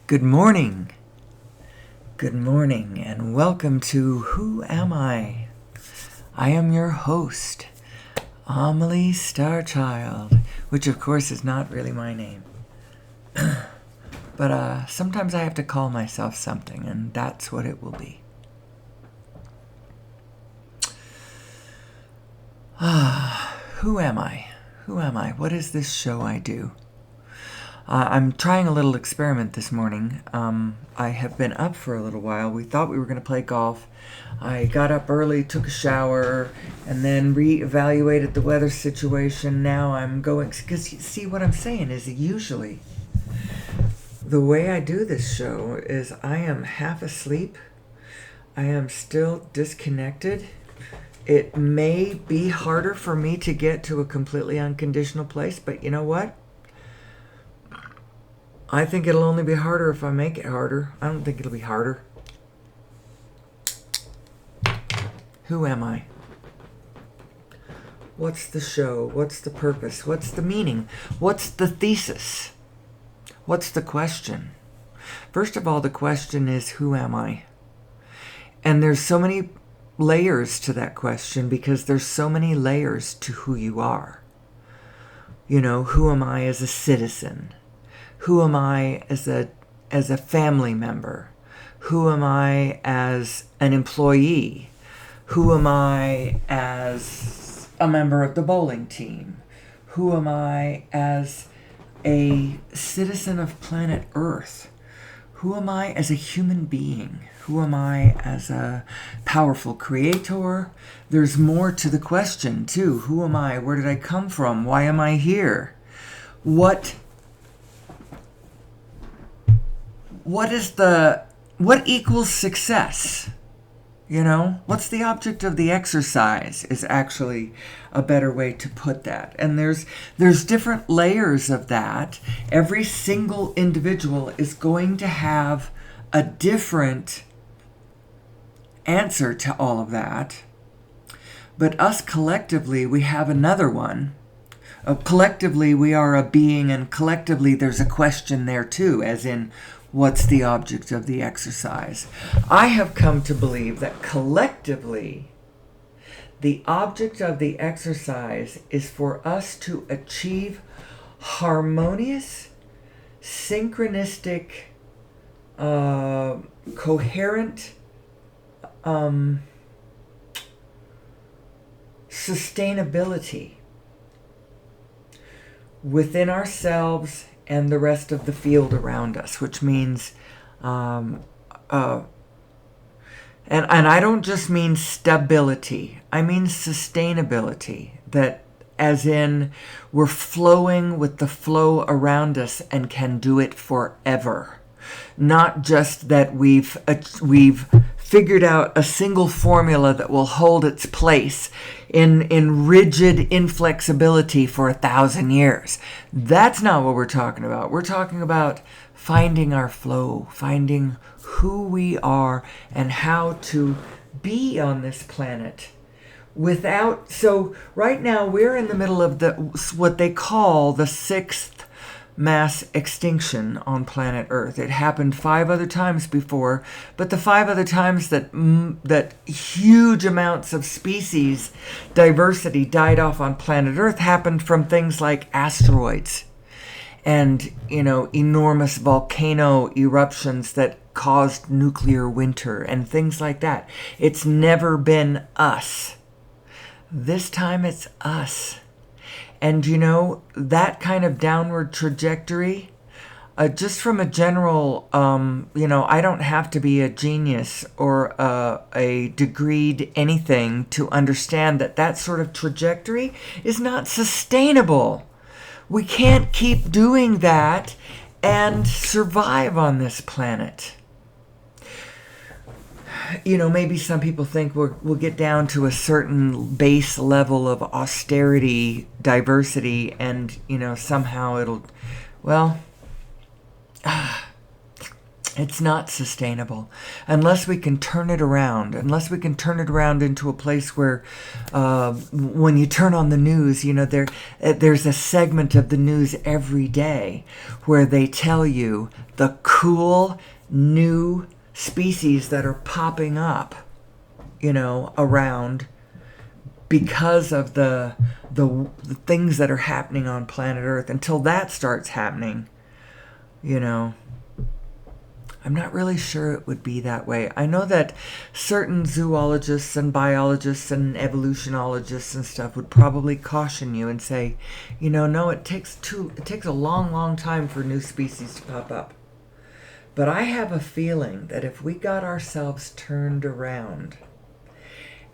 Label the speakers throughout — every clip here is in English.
Speaker 1: Good morning. Good morning, and welcome to Who Am I? I am your host, Amelie Starchild, which of course is not really my name. But sometimes I have to call myself something, and that's what it will be. Who am I? Who am I? What is this show I do? I'm trying a little experiment this morning. I have been up for a little while. We thought we were going to play golf. I got up early, took a shower, and then reevaluated the weather situation. Now I'm going, because see what I'm saying is usually the way I do this show is I am half asleep. I am still disconnected. It may be harder for me to get to a completely unconditional place, but you know what? I think it'll only be harder if I make it harder. I don't think it'll be harder. Who am I? What's the show? What's the purpose? What's the meaning? What's the thesis? What's the question? First of all, the question is, who am I? And there's so many layers to that question because there's so many layers to who you are. You know, who am I as a citizen? Who am I as a family member? Who am I as an employee? Who am I as a member of the bowling team? Who am I as a citizen of planet Earth? Who am I as a human being? Who am I as a powerful creator? There's more to the question, too. Who am I? Where did I come from? Why am I here? What equals success? You know, what's the object of the exercise is actually a better way to put that. And there's different layers of that. Every single individual is going to have a different answer to all of that. But us collectively, we have another one. Collectively, we are a being, and collectively, there's a question there too, as in, what's the object of the exercise? I have come to believe that collectively, the object of the exercise is for us to achieve harmonious, synchronistic, coherent, sustainability within ourselves and the rest of the field around us, which means, and I don't just mean stability, I mean sustainability, that as in we're flowing with the flow around us and can do it forever. Not just that we've figured out a single formula that will hold its place in rigid inflexibility for 1,000 years. That's not what we're talking about. We're talking about finding our flow, finding who we are and how to be on this planet without. So right now we're in the middle of what they call the sixth mass extinction on planet Earth. It happened 5 other times before, but the 5 other times that huge amounts of species diversity died off on planet Earth happened from things like asteroids and, you know, enormous volcano eruptions that caused nuclear winter and things like that. It's never been us. This time it's us. And, you know, that kind of downward trajectory, just from a general, you know, I don't have to be a genius or a degreed anything to understand that sort of trajectory is not sustainable. We can't keep doing that and survive on this planet. You know, maybe some people think we'll get down to a certain base level of austerity, diversity, and, you know, somehow it'll, well, It's not sustainable unless we can turn it around, into a place where when you turn on the news, there's a segment of the news every day where they tell you the cool new species that are popping up, around because of the things that are happening on planet Earth. Until that starts happening, I'm not really sure it would be that way. I know that certain zoologists and biologists and evolutionologists and stuff would probably caution you and say, no, it takes a long, long time for new species to pop up. But I have a feeling that if we got ourselves turned around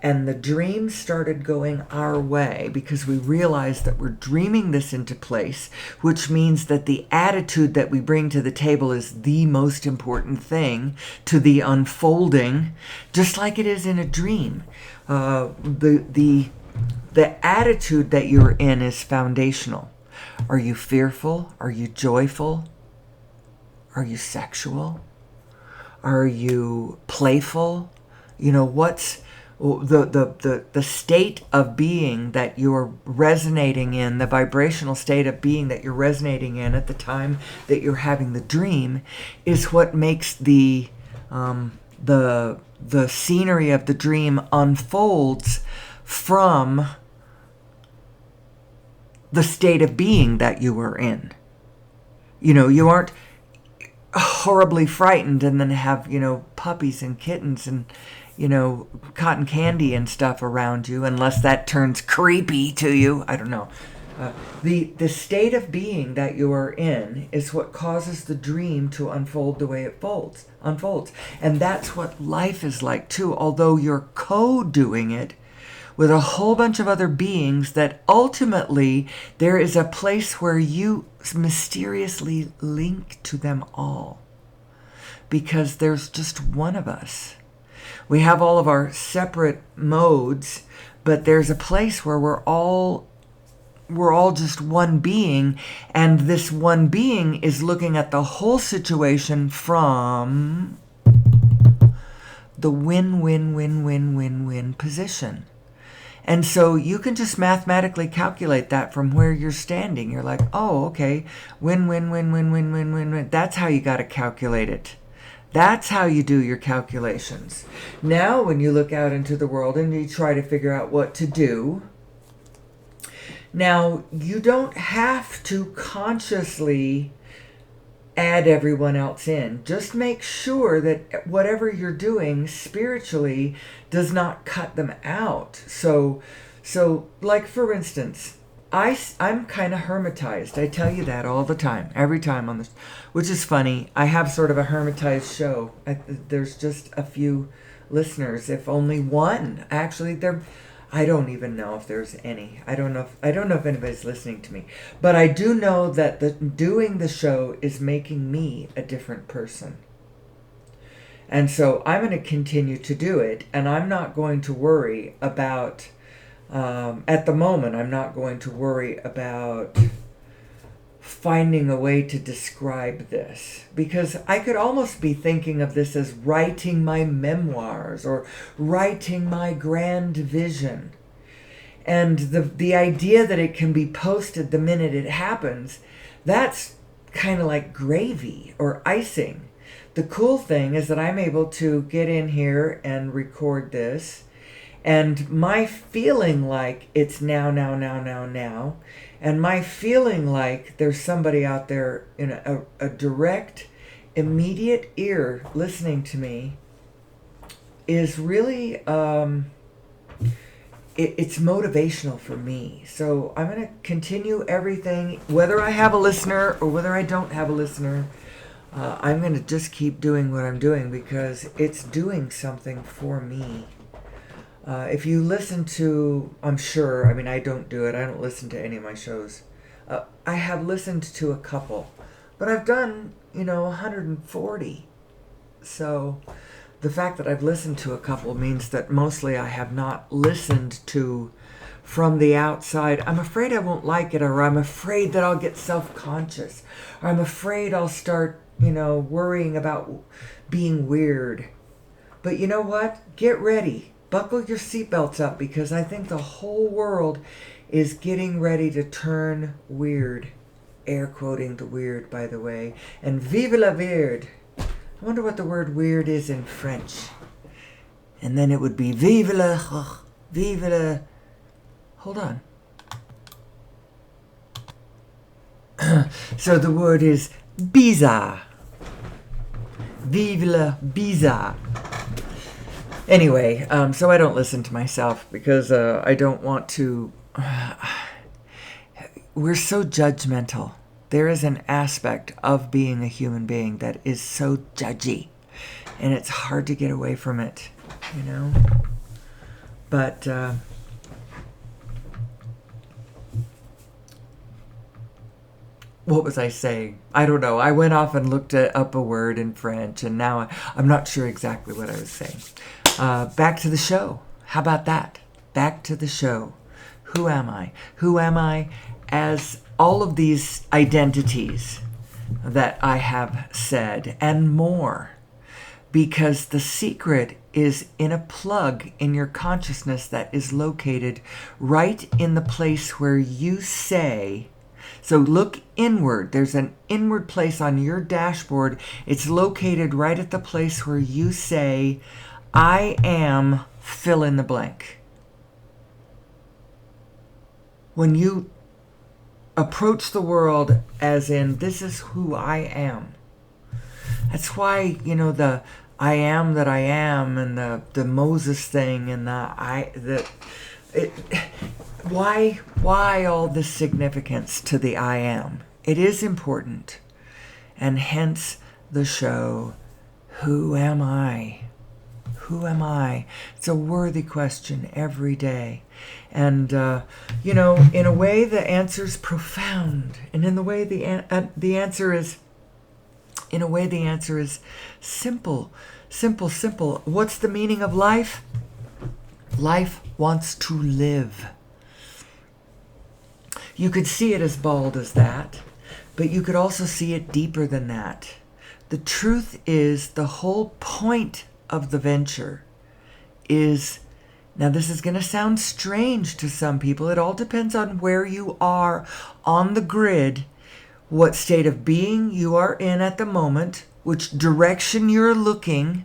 Speaker 1: and the dream started going our way, because we realized that we're dreaming this into place, which means that the attitude that we bring to the table is the most important thing to the unfolding, just like it is in a dream. The attitude that you're in is foundational. Are you fearful? Are you joyful? Are you sexual? Are you playful? What's the state of being that you're resonating in, the vibrational state of being that you're resonating in at the time that you're having the dream, is what makes the scenery of the dream unfolds from the state of being that you were in. You aren't horribly frightened and then have, puppies and kittens and, cotton candy and stuff around you, unless that turns creepy to you. I don't know. The state of being that you are in is what causes the dream to unfold the way it unfolds. And that's what life is like too, although you're co-doing it with a whole bunch of other beings, that ultimately there is a place where you mysteriously link to them all. Because there's just one of us. We have all of our separate modes, but there's a place where we're all just one being, and this one being is looking at the whole situation from the win-win-win-win-win-win position. And so you can just mathematically calculate that from where you're standing. You're like, oh, okay, win-win-win-win-win-win-win. That's how you got to calculate it. That's how you do your calculations. Now, when you look out into the world and you try to figure out what to do, now you don't have to consciously add everyone else in. Just make sure that whatever you're doing spiritually does not cut them out. So like for instance, I'm kind of hermitized. I tell you that all the time, every time on this, which is funny. I have sort of a hermitized show. There's just a few listeners, if only one. Actually, I don't even know if there's any. I don't know if anybody's listening to me. But I do know that doing the show is making me a different person. And so I'm going to continue to do it, and I'm not going to worry about at the moment, I'm not going to worry about finding a way to describe this, because I could almost be thinking of this as writing my memoirs or writing my grand vision. And the idea that it can be posted the minute it happens, that's kind of like gravy or icing. The cool thing is that I'm able to get in here and record this, and my feeling like it's now, and my feeling like there's somebody out there in a direct, immediate ear listening to me is really, it's motivational for me. So I'm going to continue everything, whether I have a listener or whether I don't have a listener. I'm going to just keep doing what I'm doing because it's doing something for me. If you listen to, I'm sure, I don't do it. I don't listen to any of my shows. I have listened to a couple, but I've done, 140. So the fact that I've listened to a couple means that mostly I have not listened to from the outside, I'm afraid I won't like it, or I'm afraid that I'll get self-conscious, or I'm afraid I'll start, worrying about being weird. But you know what? Get ready. Buckle your seatbelts up, because I think the whole world is getting ready to turn weird. Air quoting the weird, by the way. And vive la weird. I wonder what the word weird is in French. And then it would be vive la... Hold on. So the word is bizarre. Vive la bizarre. Anyway, so I don't listen to myself, because I don't want to... We're so judgmental. There is an aspect of being a human being that is so judgy. And it's hard to get away from it, But... what was I saying? I don't know. I went off and looked up a word in French, and now I'm not sure exactly what I was saying. Back to the show. How about that? Back to the show. Who am I? Who am I as all of these identities that I have said and more? Because the secret is in a plug in your consciousness that is located right in the place where you say... So look inward. There's an inward place on your dashboard. It's located right at the place where you say, I am fill in the blank. When you approach the world as in, this is who I am. That's why, the I am that I am, and the Moses thing, and why all this significance to the I am? It is important. And hence the show, who am I? Who am I? It's a worthy question every day. And, in a way the answer's profound. And in the way the answer is, in a way the answer is simple. Simple, simple. What's the meaning of life? Life wants to live. You could see it as bald as that, but you could also see it deeper than that. The truth is, the whole point of the venture is, now this is going to sound strange to some people. It all depends on where you are on the grid, what state of being you are in at the moment, which direction you're looking.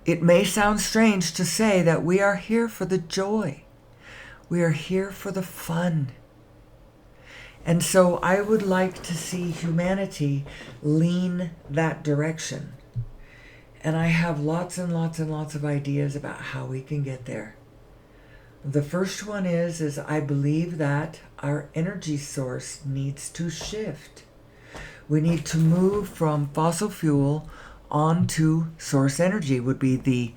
Speaker 1: It may sound strange to say that we are here for the joy. We are here for the fun. And so I would like to see humanity lean that direction. And I have lots and lots and lots of ideas about how we can get there. The first one is I believe that our energy source needs to shift. We need to move from fossil fuel onto source energy, would be the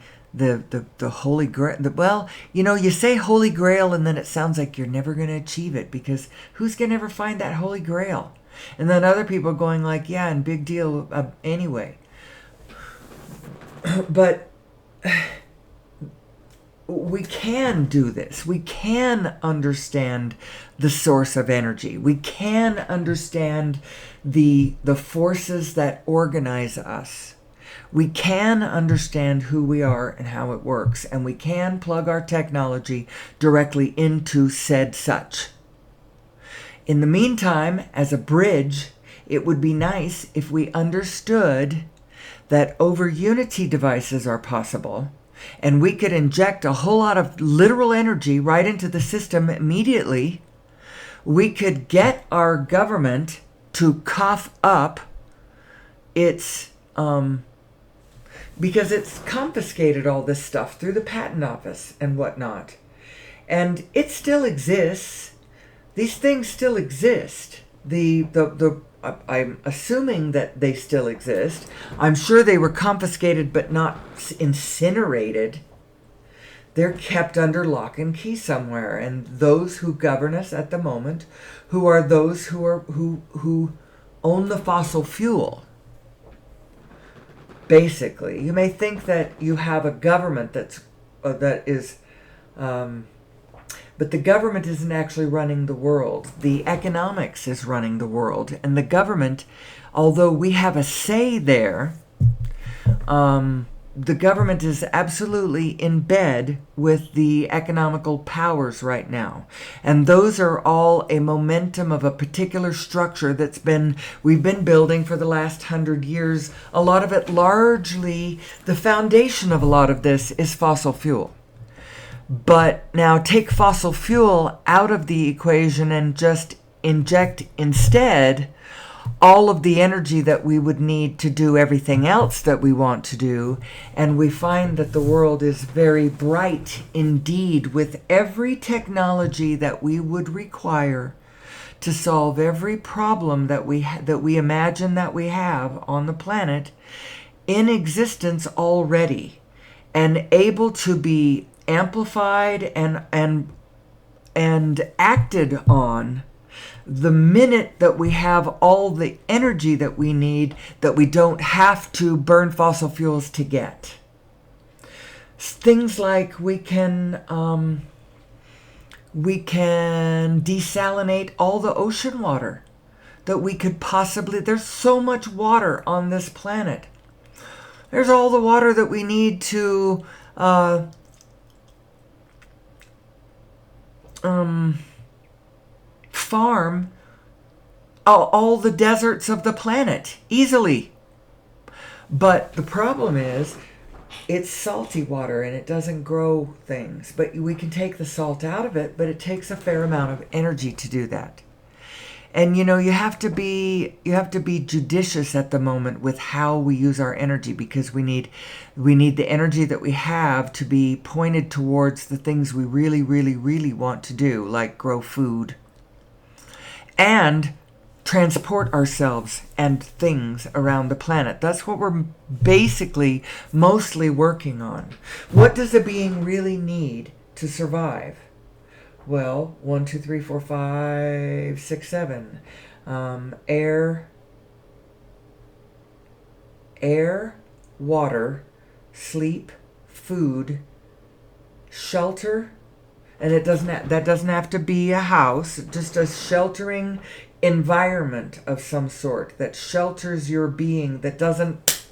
Speaker 1: holy grail. Well, you say holy grail and then it sounds like you're never going to achieve it, because who's going to ever find that holy grail? And then other people are going like, yeah, and big deal anyway. But we can do this. We can understand the source of energy. We can understand the forces that organize us. We can understand who we are and how it works, and we can plug our technology directly into said such. In the meantime, as a bridge, it would be nice if we understood that over Unity devices are possible, and we could inject a whole lot of literal energy right into the system immediately. We could get our government to cough up its... because it's confiscated all this stuff through the patent office and whatnot. And it still exists. These things still exist. I'm assuming that they still exist. I'm sure they were confiscated but not incinerated. They're kept under lock and key somewhere. And those who govern us at the moment, who are those who own the fossil fuel, basically. You may think that you have a government that is But the government isn't actually running the world. The economics is running the world. And the government, although we have a say there, the government is absolutely in bed with the economical powers right now. And those are all a momentum of a particular structure we've been building for the last 100 years. A lot of it, largely, the foundation of a lot of this is fossil fuel. But now take fossil fuel out of the equation and just inject instead all of the energy that we would need to do everything else that we want to do, and we find that the world is very bright indeed, with every technology that we would require to solve every problem that we imagine that we have on the planet in existence already, and able to be amplified and acted on the minute that we have all the energy that we need, that we don't have to burn fossil fuels to get. Things like we can desalinate all the ocean water that we could possibly. There's so much water on this planet. There's all the water that we need to farm all the deserts of the planet easily. But the problem is it's salty water and it doesn't grow things. But we can take the salt out of it, but it takes a fair amount of energy to do that. And you have to be judicious at the moment with how we use our energy, because we need the energy that we have to be pointed towards the things we really, really, really want to do, like grow food and transport ourselves and things around the planet. That's what we're basically mostly working on. What does a being really need to survive? Well, 1, 2, 3, 4, 5, 6, 7. Air, water, sleep, food, shelter, and that doesn't have to be a house, just a sheltering environment of some sort that shelters your being, that doesn't,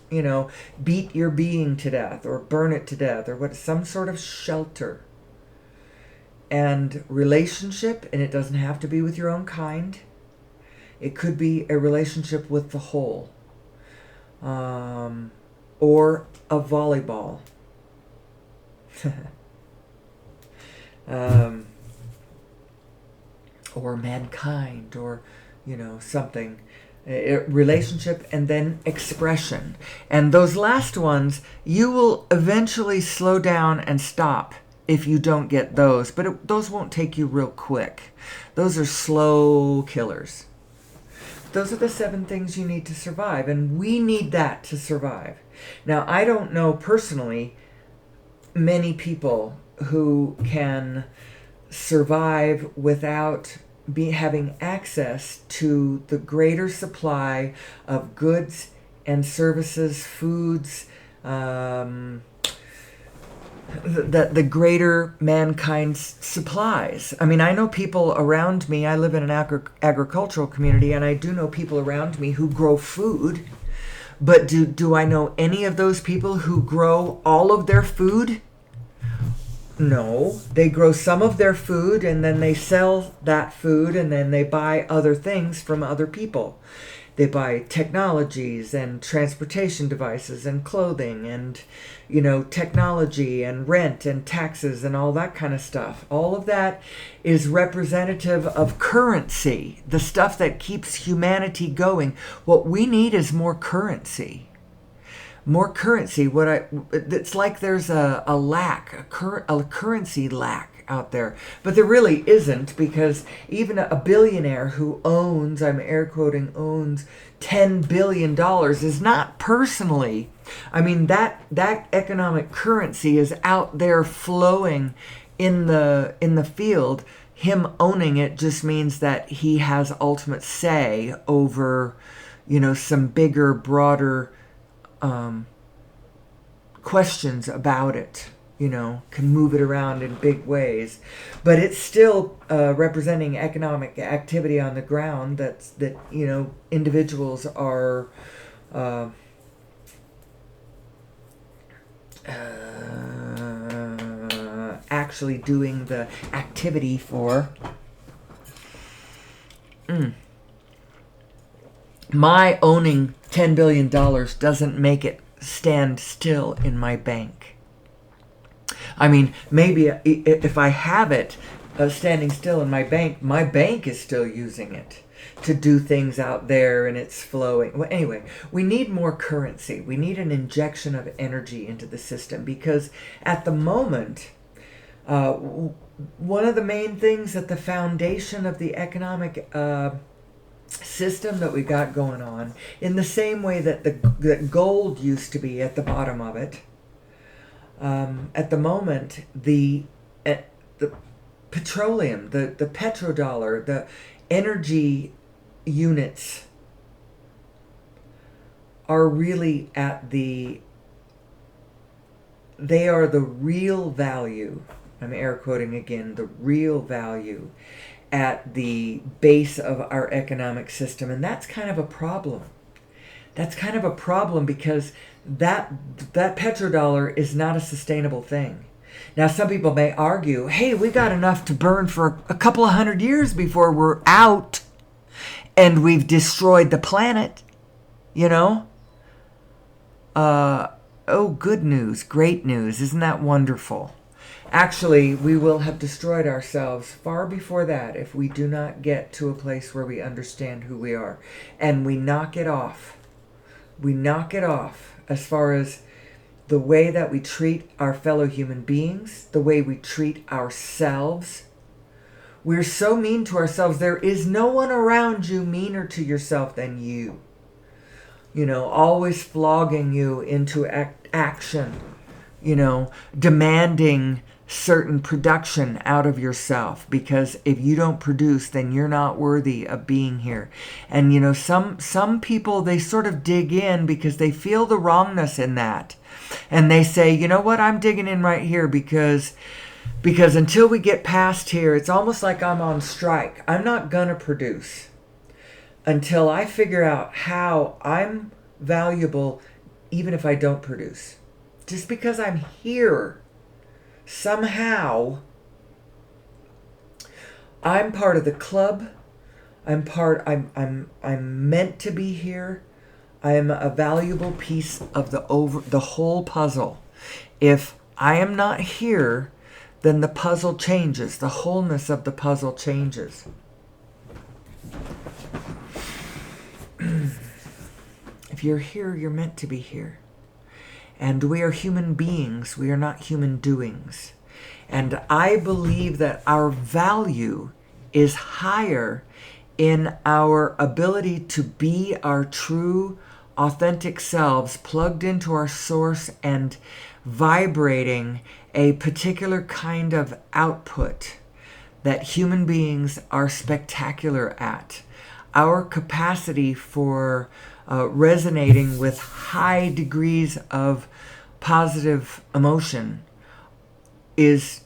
Speaker 1: beat your being to death or burn it to death, or some sort of shelter. And relationship, and it doesn't have to be with your own kind. It could be a relationship with the whole, or a volleyball. Or mankind, or something. Relationship, and then expression. And those last ones, you will eventually slow down and stop if you don't get those. But those won't take you real quick. Those are slow killers. Those are the 7 things you need to survive, and we need that to survive. Now, I don't know personally many people who can survive without having access to the greater supply of goods and services, foods, the greater mankind's supplies. I mean, I know people around me. I live in an agricultural community, and I do know people around me who grow food. But do I know any of those people who grow all of their food? No, they grow some of their food, and then they sell that food, and then they buy other things from other people. They buy technologies and transportation devices and clothing and, technology and rent and taxes and all that kind of stuff. All of that is representative of currency, the stuff that keeps humanity going. What we need is more currency. More currency. It's like there's a currency lack out there, but there really isn't, because even a billionaire who owns, I'm air quoting, owns $10 billion is not personally. I mean, that economic currency is out there flowing in the field. Him owning it just means that he has ultimate say over, some bigger, broader questions about it. can move it around in big ways, but it's still representing economic activity on the ground. That individuals are actually doing the activity for. My owning $10 billion doesn't make it stand still in my bank. I mean, maybe if I have it standing still in my bank is still using it to do things out there, and it's flowing. Well, anyway, we need more currency. We need an injection of energy into the system, because at the moment, one of the main things at the foundation of the economic system that we got going on, in the same way that that gold used to be at the bottom of it, at the moment, the petroleum, the petrodollar, the energy units are really they are the real value. I'm air quoting again, the real value at the base of our economic system. And that's kind of a problem. That's kind of a problem, because that petrodollar is not a sustainable thing. Now, some people may argue, hey, we got enough to burn for a couple of 100 years before we're out and we've destroyed the planet, Oh, good news, great news. Isn't that wonderful? Actually, we will have destroyed ourselves far before that if we do not get to a place where we understand who we are. And we knock it off. We knock it off as far as the way that we treat our fellow human beings, the way we treat ourselves. We're so mean to ourselves. There is no one around you meaner to yourself than you. Always flogging you into action, demanding certain production out of yourself, because if you don't produce, then you're not worthy of being here. And some people, they sort of dig in because they feel the wrongness in that, and they say, you know what, I'm digging in right here because until we get past here, it's almost like I'm on strike. I'm not gonna produce until I figure out how I'm valuable, even if I don't produce. Just because I'm here, somehow I'm part of the club. I'm meant to be here. I am a valuable piece of the whole puzzle. If I am not here, then the puzzle changes. The wholeness of the puzzle changes. If you're here, you're meant to be here. And we are human beings. We are not human doings. And I believe that our value is higher in our ability to be our true, authentic selves, plugged into our source and vibrating a particular kind of output that human beings are spectacular at. Our capacity for resonating with high degrees of positive emotion is,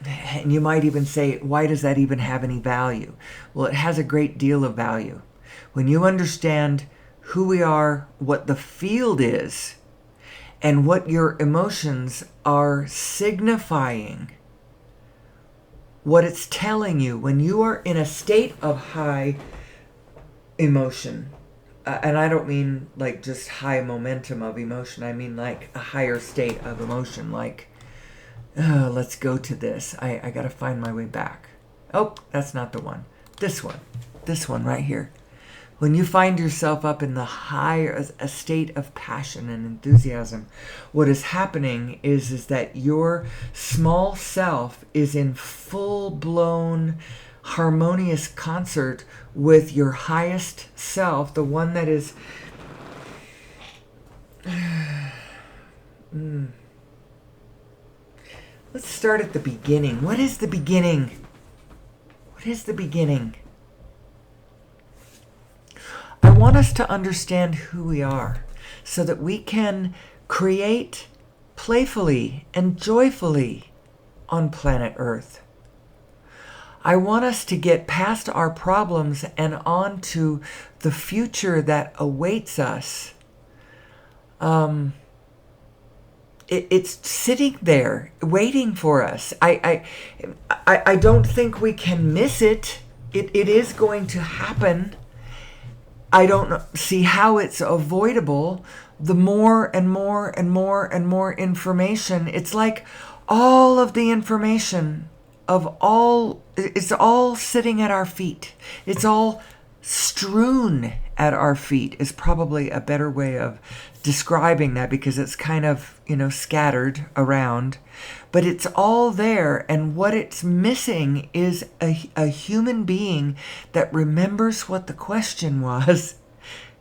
Speaker 1: and you might even say, why does that even have any value? Well, it has a great deal of value. When you understand who we are, what the field is, and what your emotions are signifying, what it's telling you when you are in a state of high emotion, and I don't mean like just high momentum of emotion, I mean like a higher state of emotion, like, let's go to this. I gotta find my way back. Oh, that's not the one. This one right here. When you find yourself up in the higher, a state of passion and enthusiasm, what is happening is that your small self is in full-blown harmonious concert with your highest self, the one that is Let's start at the beginning. What is the beginning? What is the beginning? I want us to understand who we are so that we can create playfully and joyfully on planet Earth. I want us to get past our problems and on to the future that awaits us. It's sitting there waiting for us. I don't think we can miss it. It is going to happen. I don't see how it's avoidable. The more and more and more and more information, it's like all of the information it's all sitting at our feet. It's all strewn at our feet is probably a better way of describing that, because it's kind of, scattered around. But it's all there, and what it's missing is a human being that remembers what the question was.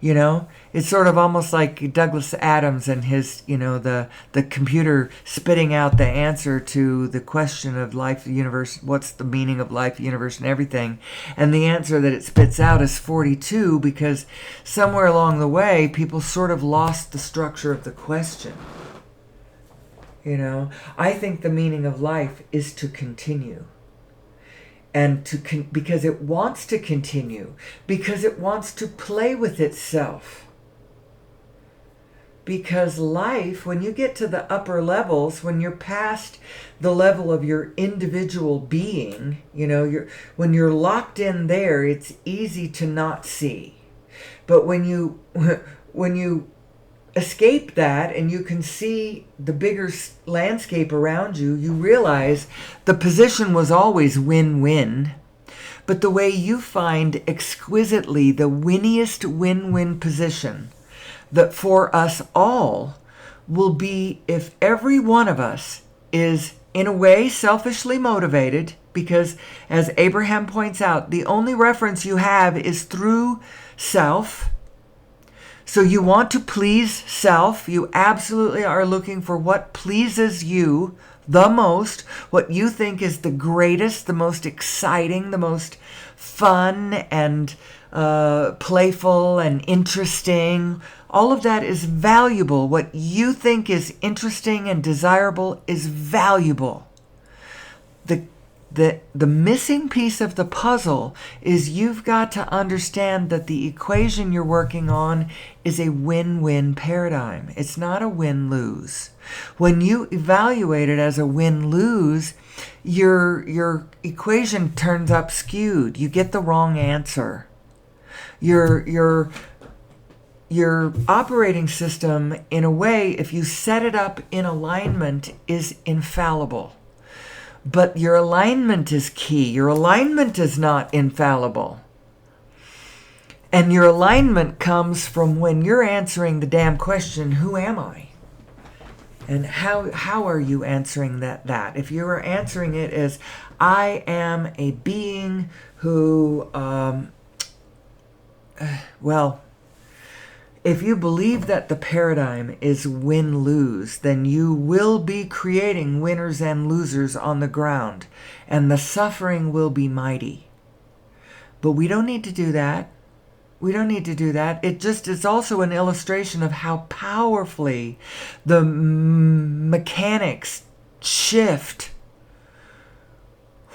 Speaker 1: It's sort of almost like Douglas Adams and his, the computer spitting out the answer to the question of life, the universe, what's the meaning of life, the universe, and everything. And the answer that it spits out is 42, because somewhere along the way, people sort of lost the structure of the question. I think the meaning of life is to continue. And because it wants to continue, because it wants to play with itself. Because life, when you get to the upper levels, when you're past the level of your individual being, when you're locked in there, it's easy to not see. But when you escape that and you can see the bigger landscape around you, you realize the position was always win-win. But the way you find exquisitely the winniest win-win position that for us all will be if every one of us is in a way selfishly motivated, because as Abraham points out, the only reference you have is through self. So you want to please self. You absolutely are looking for what pleases you the most, what you think is the greatest, the most exciting, the most fun and playful and interesting. All of that is valuable. What you think is interesting and desirable is valuable. The missing piece of the puzzle is you've got to understand that the equation you're working on is a win-win paradigm. It's not a win-lose. When you evaluate it as a win-lose, your equation turns up skewed. You get the wrong answer. Your operating system, in a way, if you set it up in alignment, is infallible. But your alignment is key. Your alignment is not infallible. And your alignment comes from when you're answering the damn question, who am I? And how are you answering that? If you are answering it as, I am a being who, if you believe that the paradigm is win-lose, then you will be creating winners and losers on the ground, and the suffering will be mighty. But we don't need to do that. We don't need to do that. It just is also an illustration of how powerfully the mechanics shift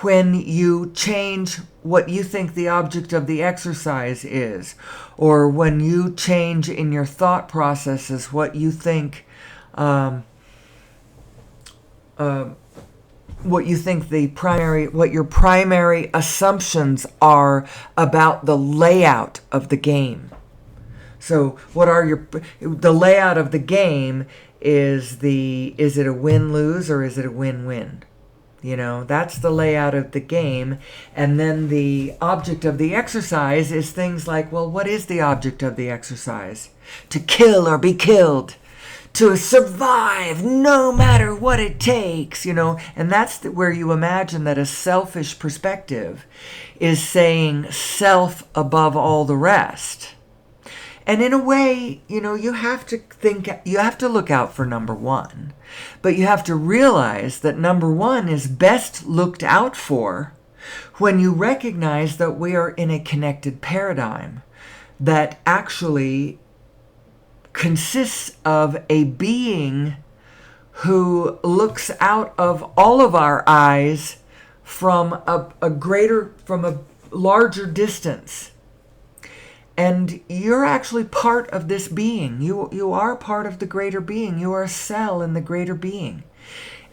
Speaker 1: when you change what you think the object of the exercise is, or when you change in your thought processes what you think what your primary assumptions are about the layout of the game. So what are the layout of the game is it a win-lose or is it a win-win? That's the layout of the game. And then the object of the exercise is things like, well, what is the object of the exercise? To kill or be killed. To survive no matter what it takes, And that's where you imagine that a selfish perspective is saying self above all the rest. And in a way, you have to look out for number one. But you have to realize that number one is best looked out for when you recognize that we are in a connected paradigm that actually consists of a being who looks out of all of our eyes from a larger distance. And you're actually part of this being. You are part of the greater being. You are a cell in the greater being.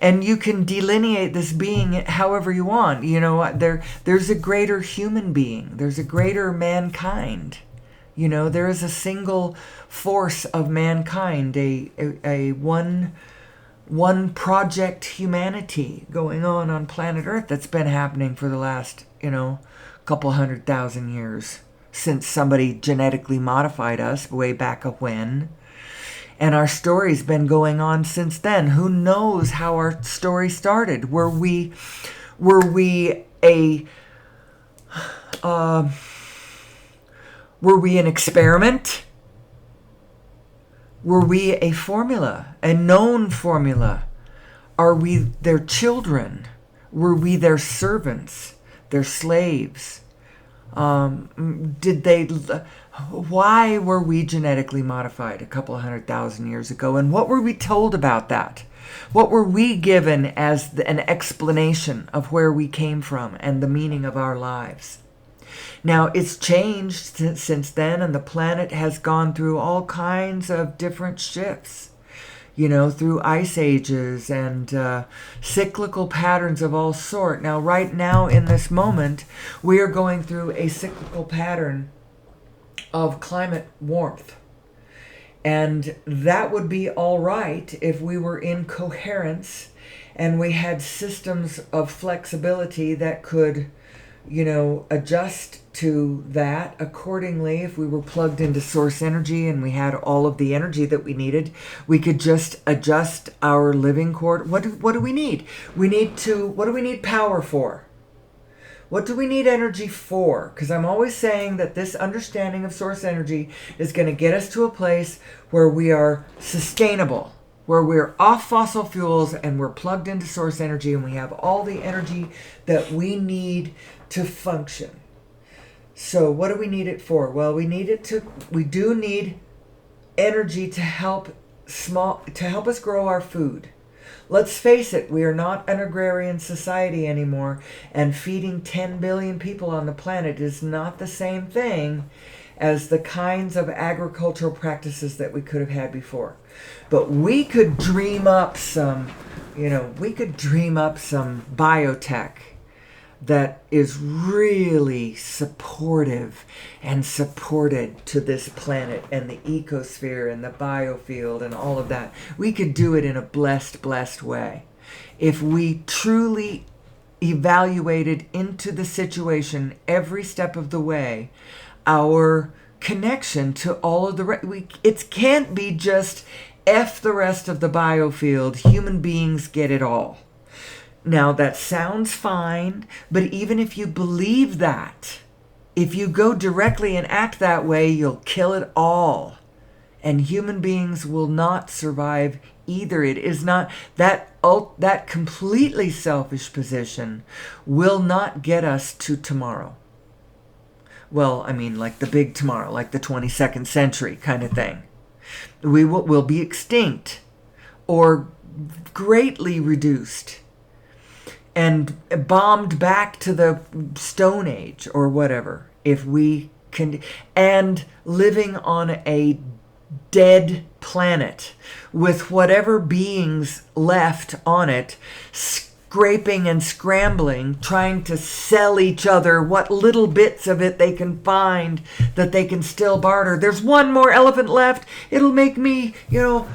Speaker 1: And you can delineate this being however you want. There's a greater human being. There's a greater mankind. There is a single force of mankind, a one project humanity going on planet Earth that's been happening for the last, couple 100,000 years, since somebody genetically modified us way back when. And our story's been going on since then. Who knows how our story started? Were we an experiment? Were we a formula, a known formula? Are we their children? Were we their servants, their slaves? Why were we genetically modified a couple 100,000 years ago? And what were we told about that? What were we given as an explanation of where we came from and the meaning of our lives? Now, it's changed since then, and the planet has gone through all kinds of different shifts, through ice ages and cyclical patterns of all sort. Now, right now, in this moment, we are going through a cyclical pattern of climate warmth. And that would be all right if we were in coherence and we had systems of flexibility that could, adjust to that accordingly. If we were plugged into source energy and we had all of the energy that we needed, we could just adjust our living quarter. What do we need? What do we need power for? What do we need energy for? Because I'm always saying that this understanding of source energy is going to get us to a place where we are sustainable, where we're off fossil fuels and we're plugged into source energy and we have all the energy that we need to function. So what do we need it for? Well, we do need energy to help us grow our food. Let's face it, we are not an agrarian society anymore, and feeding 10 billion people on the planet is not the same thing as the kinds of agricultural practices that we could have had before. But we could dream up some biotech that is really supportive and supported to this planet and the ecosphere and the biofield and all of that. We could do it in a blessed way. If we truly evaluated into the situation every step of the way, our connection to all of it can't be just F the rest of the biofield, human beings get it all. Now, that sounds fine, but even if you believe that, if you go directly and act that way, you'll kill it all. And human beings will not survive either. It is not that completely selfish position will not get us to tomorrow. Well, I mean, like the big tomorrow, like the 22nd century kind of thing. We'll be extinct or greatly reduced and bombed back to the Stone Age or whatever, if we can, and living on a dead planet with whatever beings left on it, scraping and scrambling, trying to sell each other what little bits of it they can find that they can still barter. There's one more elephant left. It'll make me, I'll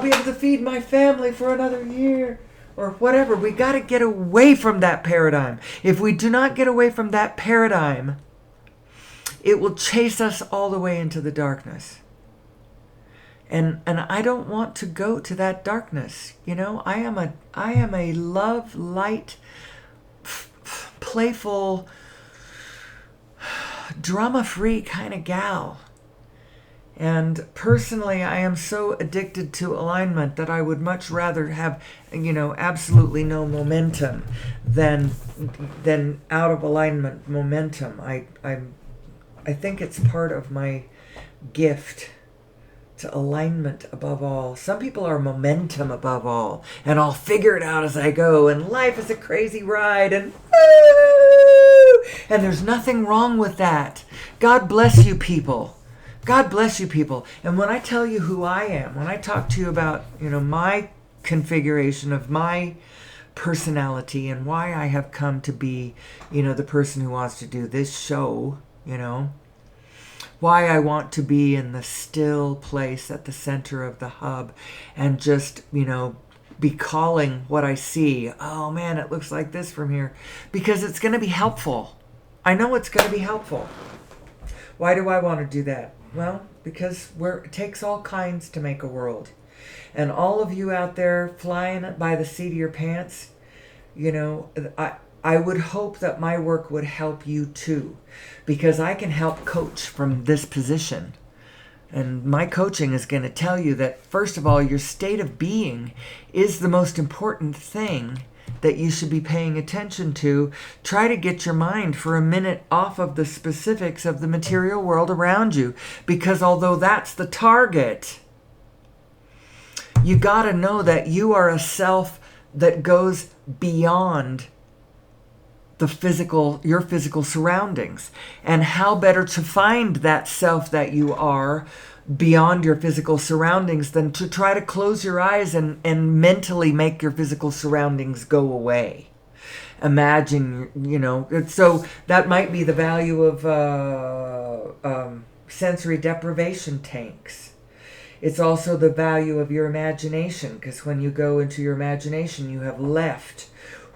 Speaker 1: be able to feed my family for another year. Or whatever. We got to get away from that paradigm. If we do not get away from that paradigm, it will chase us all the way into the darkness. And I don't want to go to that darkness. I am a love, light, playful, drama-free kind of gal. And personally, I am so addicted to alignment that I would much rather have, absolutely no momentum than out of alignment momentum. I think it's part of my gift to alignment above all. Some people are momentum above all, and I'll figure it out as I go, and life is a crazy ride, and woo! And there's nothing wrong with that. God bless you people. God bless you people. And when I tell you who I am, when I talk to you about, my configuration of my personality and why I have come to be, the person who wants to do this show, why I want to be in the still place at the center of the hub and just, be calling what I see. Oh man, it looks like this from here. Because it's going to be helpful. I know it's going to be helpful. Why do I want to do that? Well, because it takes all kinds to make a world. And all of you out there flying by the seat of your pants, I would hope that my work would help you too, because I can help coach from this position. And my coaching is going to tell you that, first of all, your state of being is the most important thing that you should be paying attention to. Try to get your mind for a minute off of the specifics of the material world around you, because although that's the target, you got to know that you are a self that goes beyond your physical surroundings. And how better to find that self that you are beyond your physical surroundings than to try to close your eyes and mentally make your physical surroundings go away. Imagine, so that might be the value of sensory deprivation tanks. It's also the value of your imagination, because when you go into your imagination, you have left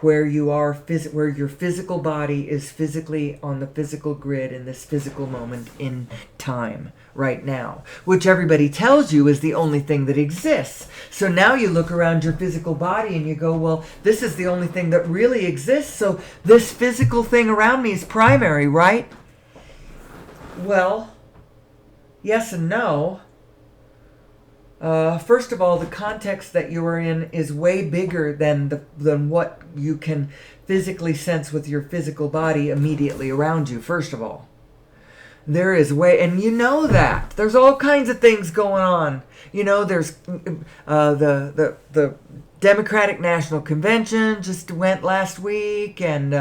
Speaker 1: where you are, where your physical body is physically on the physical grid in this physical moment in time right now, which everybody tells you is the only thing that exists. So now you look around your physical body and you go, well, this is the only thing that really exists, so this physical thing around me is primary, right? Well, yes and no. First of all, the context that you are in is way bigger than what you can physically sense with your physical body immediately around you, first of all. There is and you know that. There's all kinds of things going on. There's the Democratic National Convention just went last week, and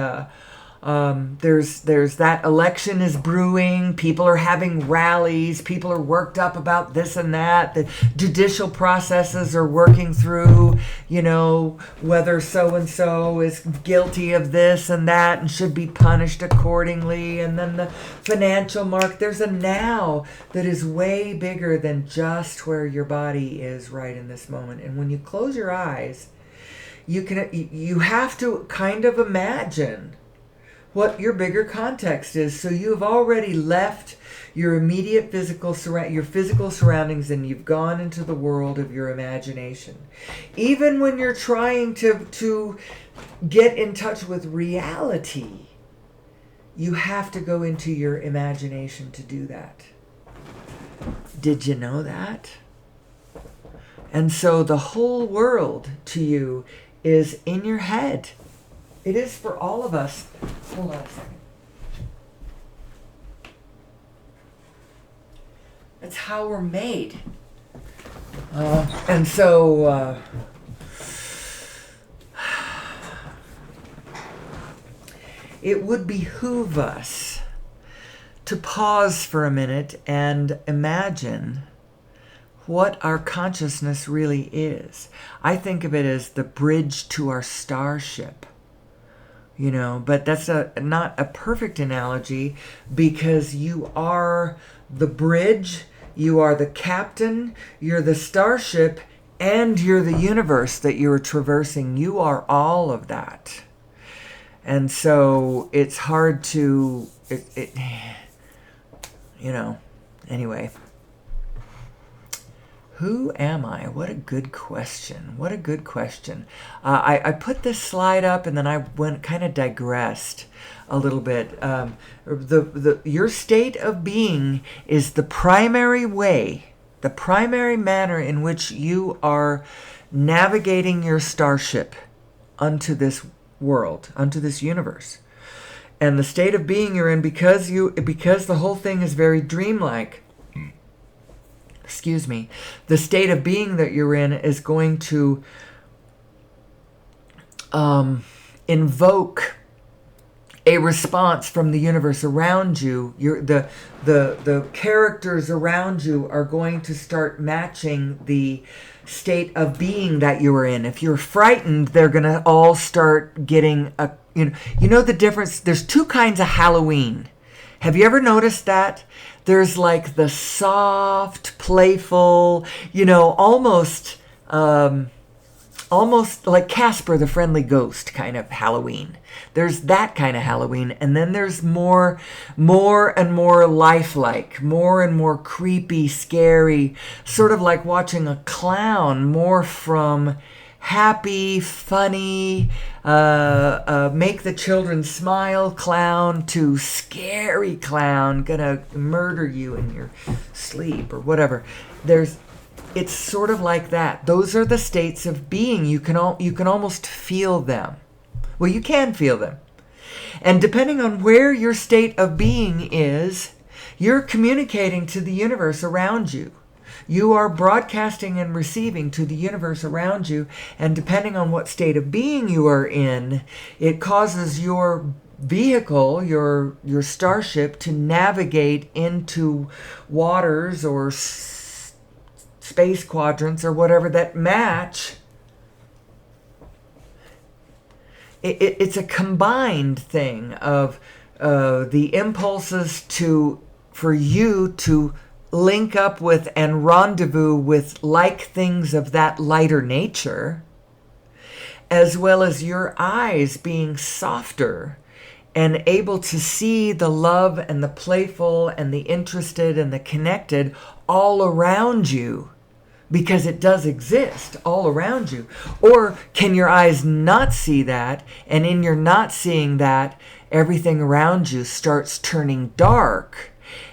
Speaker 1: there's that election is brewing. People are having rallies. People are worked up about this and that. The judicial processes are working through, whether so-and-so is guilty of this and that and should be punished accordingly. And then the financial market. There's a now that is way bigger than just where your body is right in this moment. And when you close your eyes, you have to kind of imagine what your bigger context is. So you've already left your immediate physical surroundings, and you've gone into the world of your imagination. Even when you're trying to get in touch with reality, you have to go into your imagination to do that. Did you know that? And so the whole world to you is in your head. It is for all of us. Hold on a second. That's how we're made. And so it would behoove us to pause for a minute and imagine what our consciousness really is. I think of it as the bridge to our starship. But that's not a perfect analogy, because you are the bridge, you are the captain, you're the starship, and you're the universe that you're traversing. You are all of that. And so it's hard to, anyway. Who am I? What a good question. What a good question. I put this slide up and then I kind of digressed a little bit. Your state of being is the primary way, the primary manner in which you are navigating your starship unto this world, unto this universe. And the state of being you're in, because the whole thing is very dreamlike. excuse me, the state of being that you're in is going to invoke a response from the universe around you. The characters around you are going to start matching the state of being that you are in. If you're frightened, they're going to all start getting you know the difference. There's two kinds of Halloween. Have you ever noticed that? There's like the soft, playful, almost like Casper the Friendly Ghost kind of Halloween. There's that kind of Halloween, and then there's more and more lifelike, more and more creepy, scary, sort of like watching a clown, more from happy, funny, make the children smile clown to scary clown, gonna murder you in your sleep or whatever. It's sort of like that. Those are the states of being. You can almost feel them. Well, you can feel them. And depending on where your state of being is, you're communicating to the universe around you. You are broadcasting and receiving to the universe around you, and depending on what state of being you are in, it causes your vehicle, your starship, to navigate into waters or space quadrants or whatever that match. It's a combined thing of the impulses for you to link up with and rendezvous with like things of that lighter nature, as well as your eyes being softer and able to see the love and the playful and the interested and the connected all around you, because it does exist all around you. Or can your eyes not see that, and in your not seeing that, everything around you starts turning dark,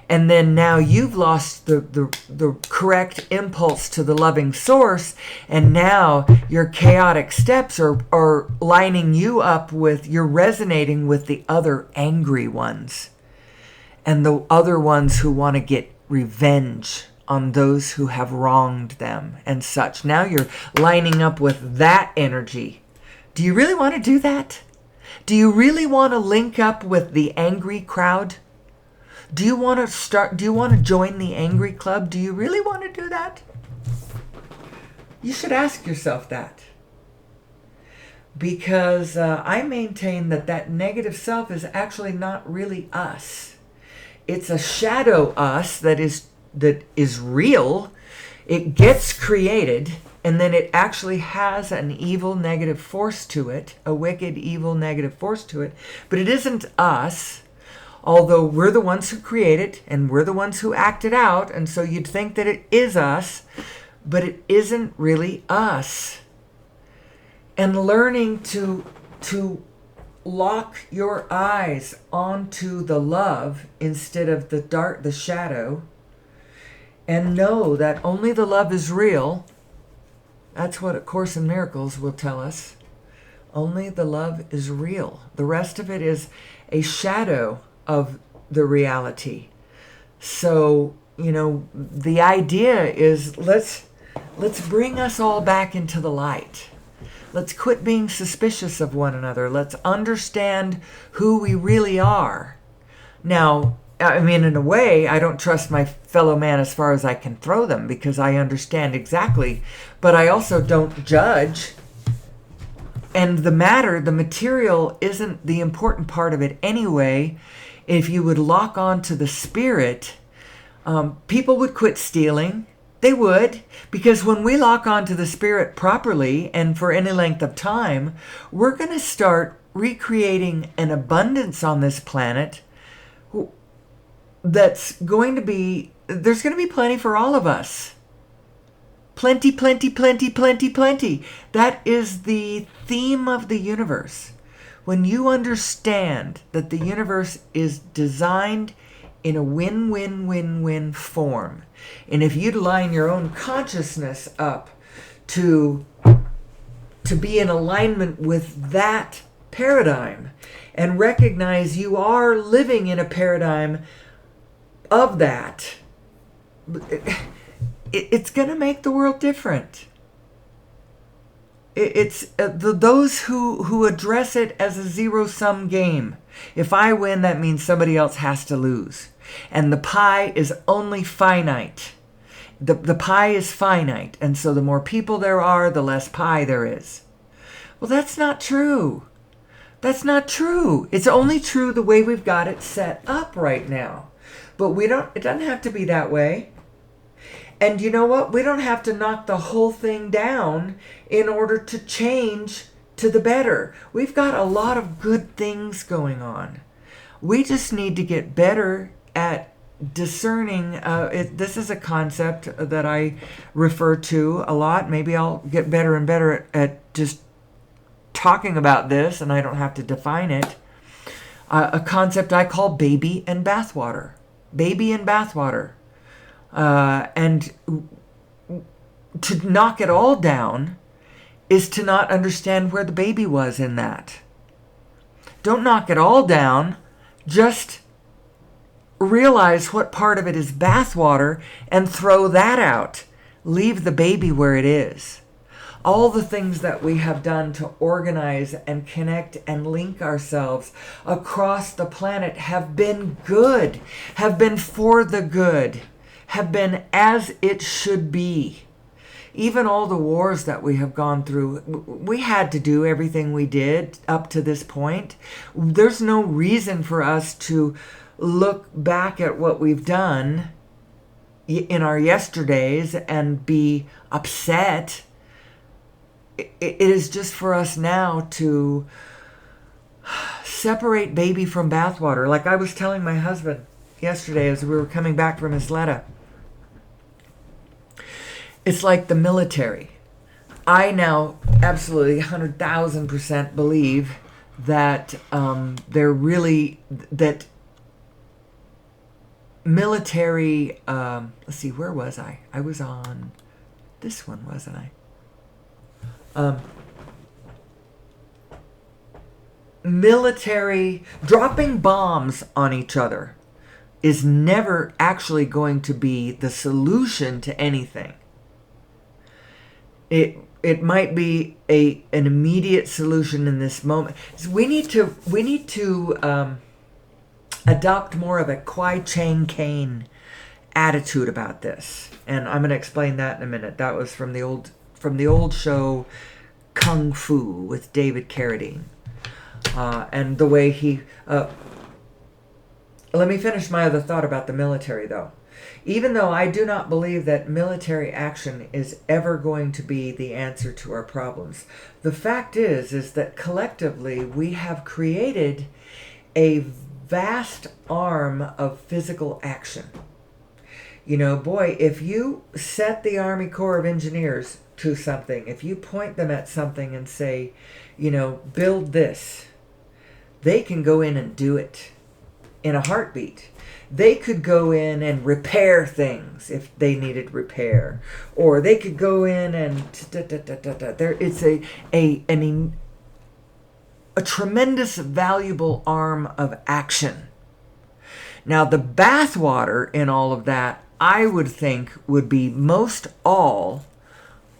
Speaker 1: and then now you've lost the correct impulse to the loving source, and now your chaotic steps are lining you up with, you're resonating with the other angry ones and the other ones who want to get revenge on those who have wronged them and such. Now you're lining up with that energy. Do you really want to do that? Do you really want to link up with the angry crowd? Do you want to join the angry club? Do you really want to do that? You should ask yourself that. Because I maintain that negative self is actually not really us. It's a shadow us that is real. It gets created, and then it actually has an evil negative force to it, a wicked evil negative force to it, but it isn't us, although we're the ones who create it and we're the ones who act it out, and so you'd think that it is us, but it isn't really us. And learning to lock your eyes onto the love instead of the dark, the shadow, and know that only the love is real. That's what A Course in Miracles will tell us. Only the love is real. The rest of it is a shadow of the reality. So, the idea is let's bring us all back into the light. Let's quit being suspicious of one another. Let's understand who we really are. Now, in a way, I don't trust my fellow man as far as I can throw them, because I understand exactly, but I also don't judge. And the material isn't the important part of it anyway. If you would lock on to the spirit, people would quit stealing. They would, because when we lock on to the spirit properly and for any length of time, we're going to start recreating an abundance on this planet there's going to be plenty for all of us. Plenty, plenty, plenty, plenty, plenty. That is the theme of the universe. When you understand that the universe is designed in a win-win-win-win form, and if you'd line your own consciousness up to be in alignment with that paradigm and recognize you are living in a paradigm of that, it's going to make the world different. It's those who address it as a zero-sum game. If I win, that means somebody else has to lose. And the pie is only finite. The pie is finite. And so the more people there are, the less pie there is. Well, that's not true. That's not true. It's only true the way we've got it set up right now. But it doesn't have to be that way. And you know what? We don't have to knock the whole thing down in order to change to the better. We've got a lot of good things going on. We just need to get better at discerning. This is a concept that I refer to a lot. Maybe I'll get better and better at just talking about this, and I don't have to define it. A concept I call baby and bathwater. Baby and bathwater. And to knock it all down is to not understand where the baby was in that. Don't knock it all down. Just realize what part of it is bathwater and throw that out. Leave the baby where it is. All the things that we have done to organize and connect and link ourselves across the planet have been good, have been for the good, have been as it should be. Even all the wars that we have gone through, we had to do everything we did up to this point. There's no reason for us to look back at what we've done in our yesterdays and be upset. It is just for us now to separate baby from bathwater. Like I was telling my husband yesterday as we were coming back from Isleta. It's like the military. I now absolutely 100,000% believe that that military, let's see, where was I? I was on this one, wasn't I? Military dropping bombs on each other is never actually going to be the solution to anything. It might be an immediate solution in this moment. So we need to adopt more of a Kwai Chang Caine attitude about this, and I'm going to explain that in a minute. That was from the old show Kung Fu with David Carradine, and the way he. Let me finish my other thought about the military, though. Even though I do not believe that military action is ever going to be the answer to our problems, the fact is that collectively we have created a vast arm of physical action. You know, boy, if you set the Army Corps of Engineers to something, if you point them at something and say, you know, build this, they can go in and do it in a heartbeat. They could go in and repair things if they needed repair, or they could go in and there. It's a tremendous valuable arm of action. Now, the bathwater in all of that, I would think, would be most all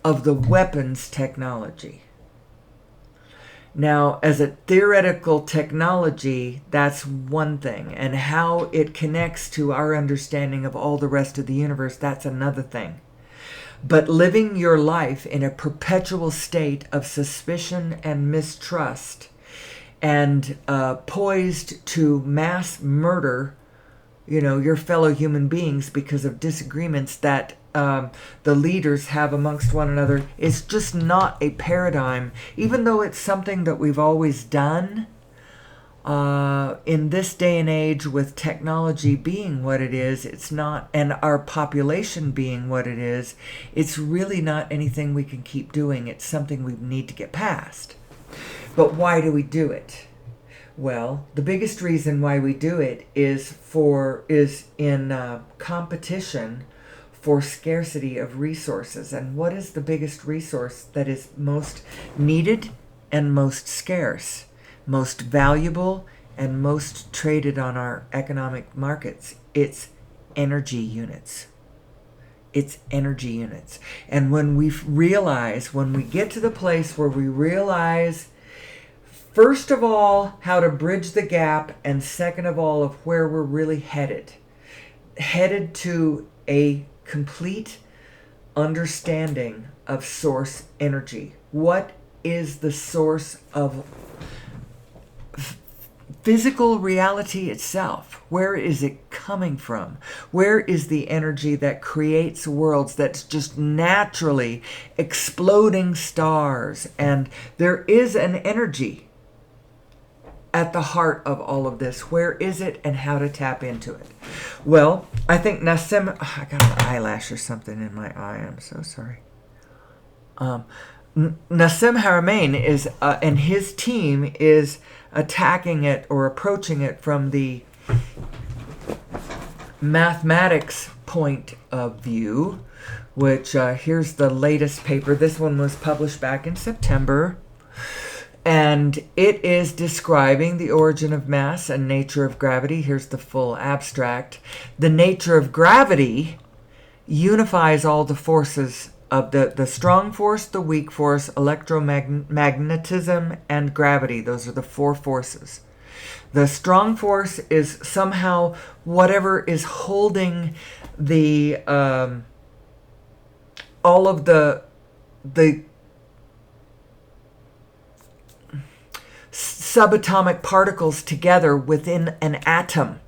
Speaker 1: of the weapons technology. Now, as a theoretical technology, that's one thing. And how it connects to our understanding of all the rest of the universe, that's another thing. But living your life in a perpetual state of suspicion and mistrust and poised to mass murder, you know, your fellow human beings because of disagreements that the leaders have amongst one another is just not a paradigm, even though it's something that we've always done. In this day and age, with technology being what it is, it's not, and our population being what it is, it's really not anything we can keep doing. It's something we need to get past. But why do we do it? Well, the biggest reason why we do it is in competition for scarcity of resources. And what is the biggest resource that is most needed and most scarce, most valuable and most traded on our economic markets? It's energy units. It's energy units. And when we realize, when we get to the place where we realize, first of all, how to bridge the gap, and second of all, of where we're really headed to a complete understanding of source energy. What is the source of physical reality itself? Where is it coming from? Where is the energy that creates worlds, that's just naturally exploding stars? And there is an energy at the heart of all of this. Where is it, and how to tap into it? Well, I think Nassim, I got an eyelash or something in my eye. I'm so sorry. Nassim Haramein is, and his team is attacking it or approaching it from the mathematics point of view, which here's the latest paper. This one was published back in September, and it is describing the origin of mass and nature of gravity. Here's the full abstract. The nature of gravity unifies all the forces of the strong force, the weak force, electromagnetism, and gravity. Those are the four forces. The strong force is somehow whatever is holding the all of the subatomic particles together within an atom.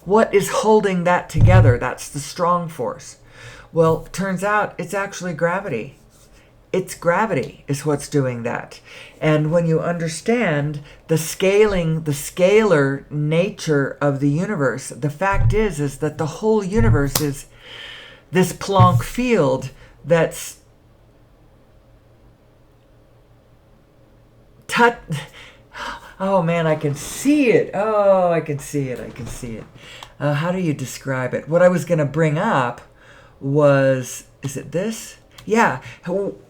Speaker 1: What is holding that together? That's the strong force. Well, turns out it's actually gravity. It's gravity is what's doing that. And when you understand the scalar nature of the universe, the fact is that the whole universe is this Planck field that's oh man, I can see it. Oh, I can see it. How do you describe it? What I was going to bring up was, is it this? Yeah. So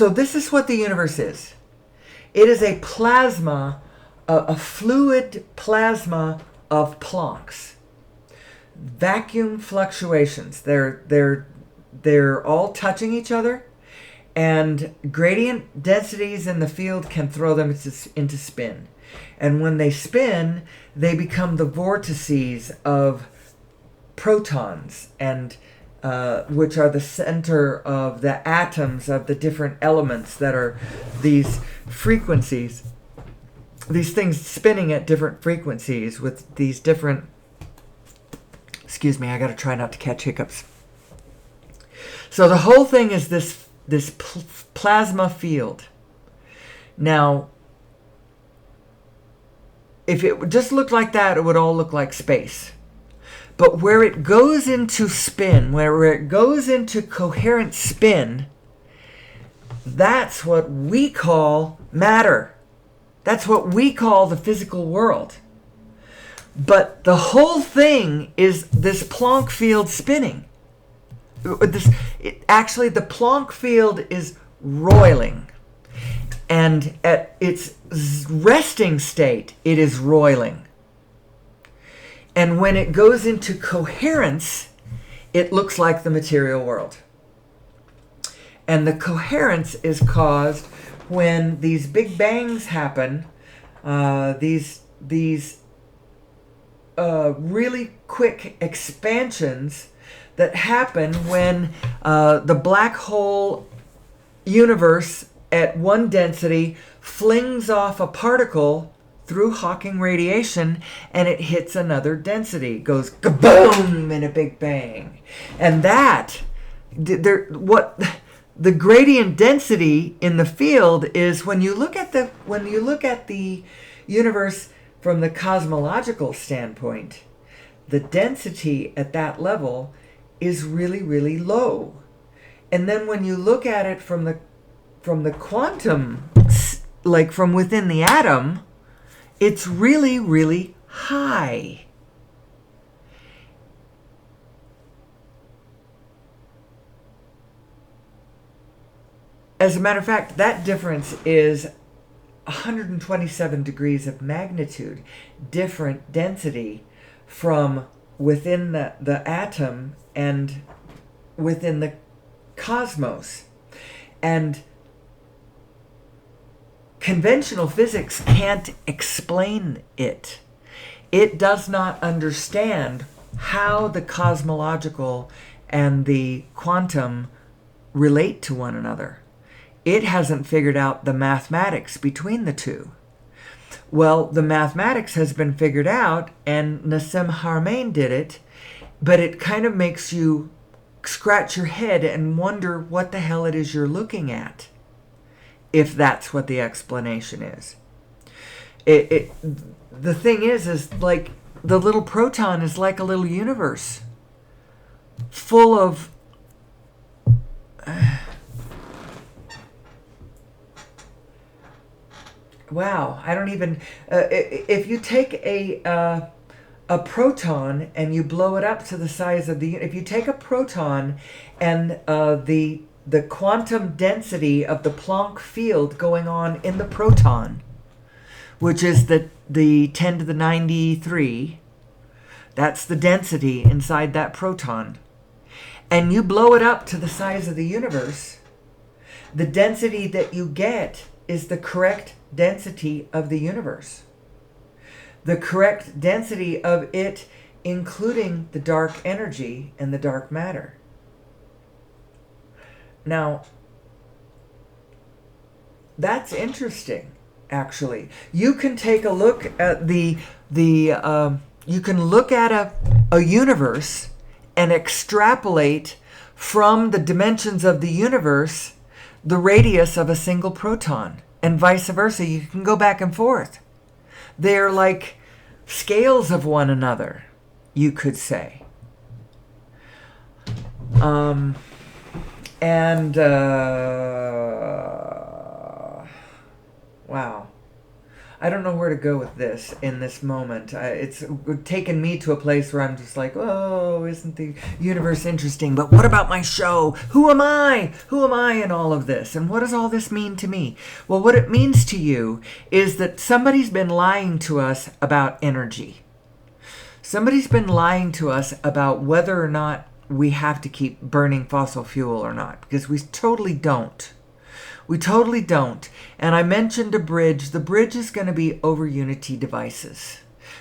Speaker 1: this is what the universe is. It is a plasma, a fluid plasma of Plancks. Vacuum fluctuations. They're all touching each other, and gradient densities in the field can throw them into spin. And when they spin, they become the vortices of protons, and which are the center of the atoms of the different elements that are these frequencies, these things spinning at different frequencies with these different, excuse me, I got to try not to catch hiccups. So the whole thing is this plasma field. Now, if it just looked like that, it would all look like space. But where it goes into spin, where it goes into coherent spin, that's what we call matter. That's what we call the physical world. But the whole thing is this Planck field spinning. Actually, the Planck field is roiling. And at its resting state, it is roiling. And when it goes into coherence, it looks like the material world. And the coherence is caused when these big bangs happen, these really quick expansions that happen when the black hole universe at one density flings off a particle through Hawking radiation, and it hits another density, goes kaboom in a big bang. And that, what the gradient density in the field is, when you look at the universe from the cosmological standpoint, the density at that level is really, really low. And then when you look at it from the quantum, like from within the atom, it's really, really high. As a matter of fact, that difference is 127 degrees of magnitude different density from within the atom and within the cosmos. And conventional physics can't explain it. It does not understand how the cosmological and the quantum relate to one another. It hasn't figured out the mathematics between the two. Well, the mathematics has been figured out, and Nassim Haramein did it, but it kind of makes you scratch your head and wonder what the hell it is you're looking at, if that's what the explanation is. The thing is like the little proton is like a little universe full of wow, I don't even if you take a proton and you blow it up to the size of if you take a proton and the quantum density of the Planck field going on in the proton, which is the 10 to the 93, that's the density inside that proton, and you blow it up to the size of the universe, the density that you get is the correct density of the universe. The correct density of it, including the dark energy and the dark matter. Now, that's interesting, actually. You can take a look at you can look at a universe and extrapolate from the dimensions of the universe the radius of a single proton, and vice versa. You can go back and forth. They're like scales of one another, you could say. Wow. I don't know where to go with this in this moment. It's taken me to a place where I'm just like, oh, isn't the universe interesting? But what about my show? Who am I? Who am I in all of this? And what does all this mean to me? Well, what it means to you is that somebody's been lying to us about energy. Somebody's been lying to us about whether or not we have to keep burning fossil fuel or not, because we totally don't. We totally don't. And I mentioned a bridge. The bridge is going to be over Unity devices.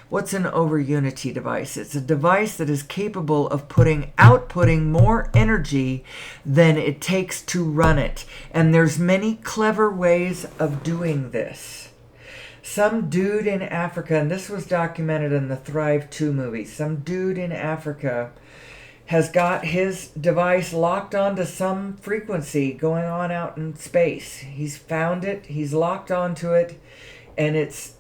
Speaker 1: What's an over Unity device? It's a device that is capable of outputting more energy than it takes to run it. And there's many clever ways of doing this. Some dude in Africa, and this was documented in the Thrive 2 movie, some dude in Africa has got his device locked onto some frequency going on out in space. He's found it, he's locked onto it, and it's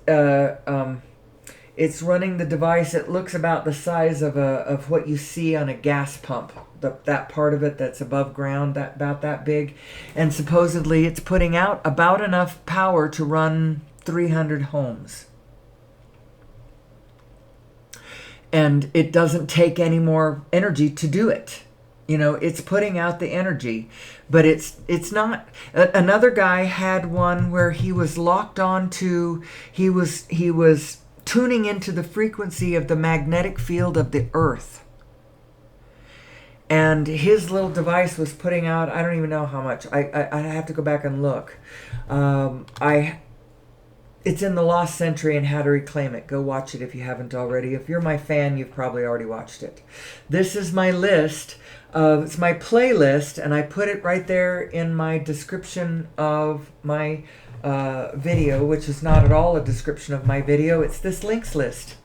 Speaker 1: running the device. It looks about the size of what you see on a gas pump. That part of it that's above ground, about that big. And supposedly it's putting out about enough power to run 300 homes. And it doesn't take any more energy to do it. You know, it's putting out the energy, but it's not. Another guy had one where he was locked on to, he was tuning into the frequency of the magnetic field of the Earth. And his little device was putting out, I don't even know how much. I have to go back and look. It's in The Lost Century and How to Reclaim It. Go watch it if you haven't already. If you're my fan, you've probably already watched it. This is my list. It's my playlist, and I put it right there in my description of my video, which is not at all a description of my video. It's this links list.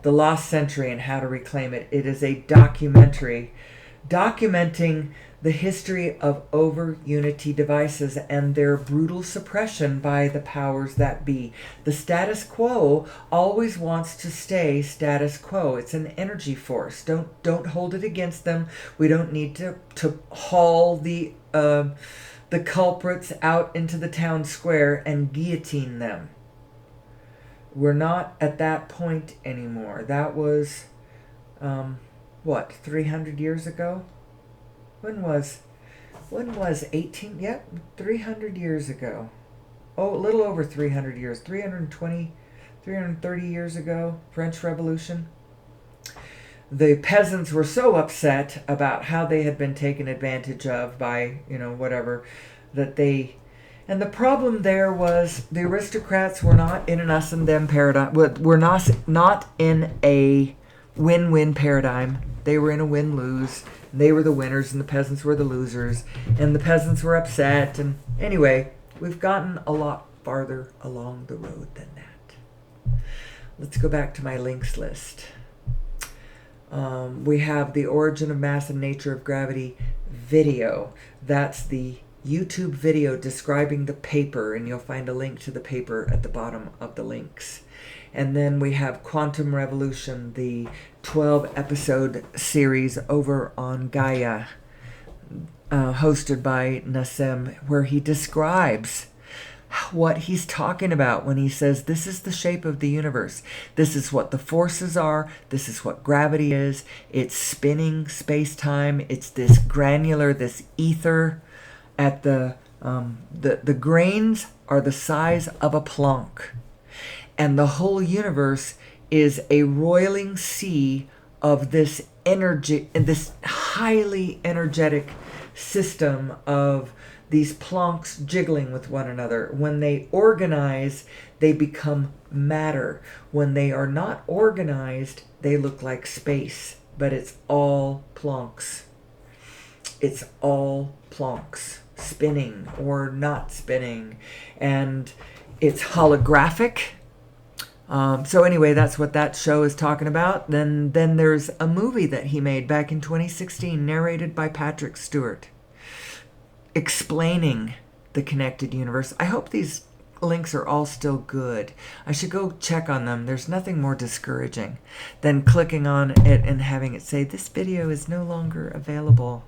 Speaker 1: The Lost Century and How to Reclaim It. It is a documentary documenting the history of over Unity devices and their brutal suppression by the powers that be. The status quo always wants to stay status quo. It's an energy force. Don't hold it against them. We don't need to haul the culprits out into the town square and guillotine them. We're not at that point anymore. That was 300 years ago? When was 18? Yep, 300 years ago. Oh, a little over 300 years. 320, 330 years ago, French Revolution. the peasants were so upset about how they had been taken advantage of by, whatever, that they... And the problem there was the aristocrats were not in an us and them paradigm, were not in a win-win paradigm. They were in a win-lose. They were the winners and the peasants were the losers. And the peasants were upset. And anyway, we've gotten a lot farther along the road than that. Let's go back to my links list. We have The Origin of Mass and Nature of Gravity video. That's the YouTube video describing the paper, and you'll find a link to the paper at the bottom of the links. And then we have Quantum Revolution, the 12-episode series over on Gaia, hosted by Nassim, where he describes what he's talking about when he says this is the shape of the universe. This is what the forces are. This is what gravity is. It's spinning space-time. It's this granular, this ether. At the grains are the size of a Planck. And the whole universe is a roiling sea of this energy, this highly energetic system of these Plancks jiggling with one another. When they organize, they become matter. When they are not organized, they look like space. But it's all Plancks. It's all Plancks, spinning or not spinning. And it's holographic. So anyway, that's what that show is talking about. Then there's a movie that he made back in 2016, narrated by Patrick Stewart, explaining the connected universe. I hope these links are all still good. I should go check on them. There's nothing more discouraging than clicking on it and having it say, this video is no longer available.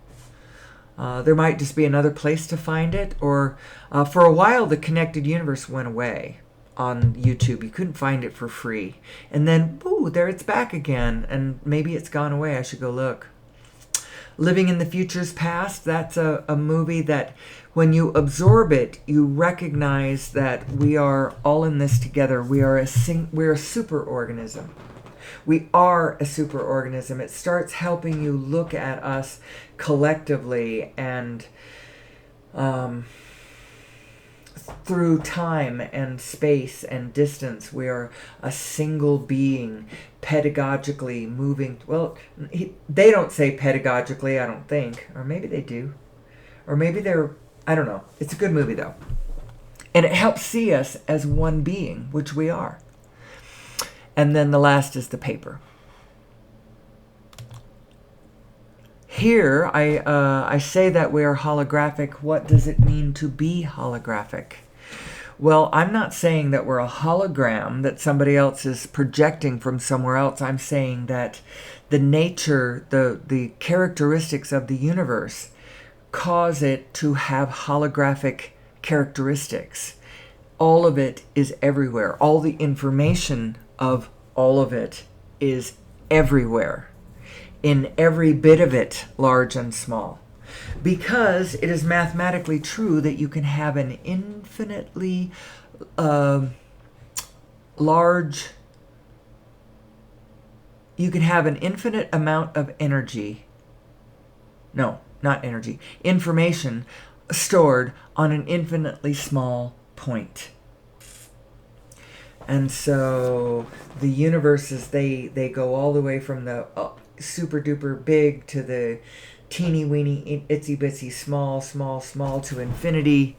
Speaker 1: There might just be another place to find it, or for a while the connected universe went away on YouTube. You couldn't find it for free. And then, there it's back again, and maybe it's gone away. I should go look. Living in the Future's Past, that's a movie that when you absorb it, you recognize that we are all in this together. We're a superorganism. We are a superorganism. It starts helping you look at us collectively and through time and space and distance. We are a single being, pedagogically moving. Well, they don't say pedagogically, I don't think. Or maybe they do. Or maybe they're, I don't know. It's a good movie, though. And it helps see us as one being, which we are. And then the last is the paper. Here, I say that we are holographic. What does it mean to be holographic? Well, I'm not saying that we're a hologram that somebody else is projecting from somewhere else. I'm saying that the nature, the characteristics of the universe cause it to have holographic characteristics. All of it is everywhere. All the information of all of it is everywhere. In every bit of it, large and small. Because it is mathematically true that you can have an infinitely large, you can have an infinite amount of energy. No, not energy. Information stored on an infinitely small point. And so the universes, they go all the way from the super duper big to the teeny weeny itsy bitsy small to infinity.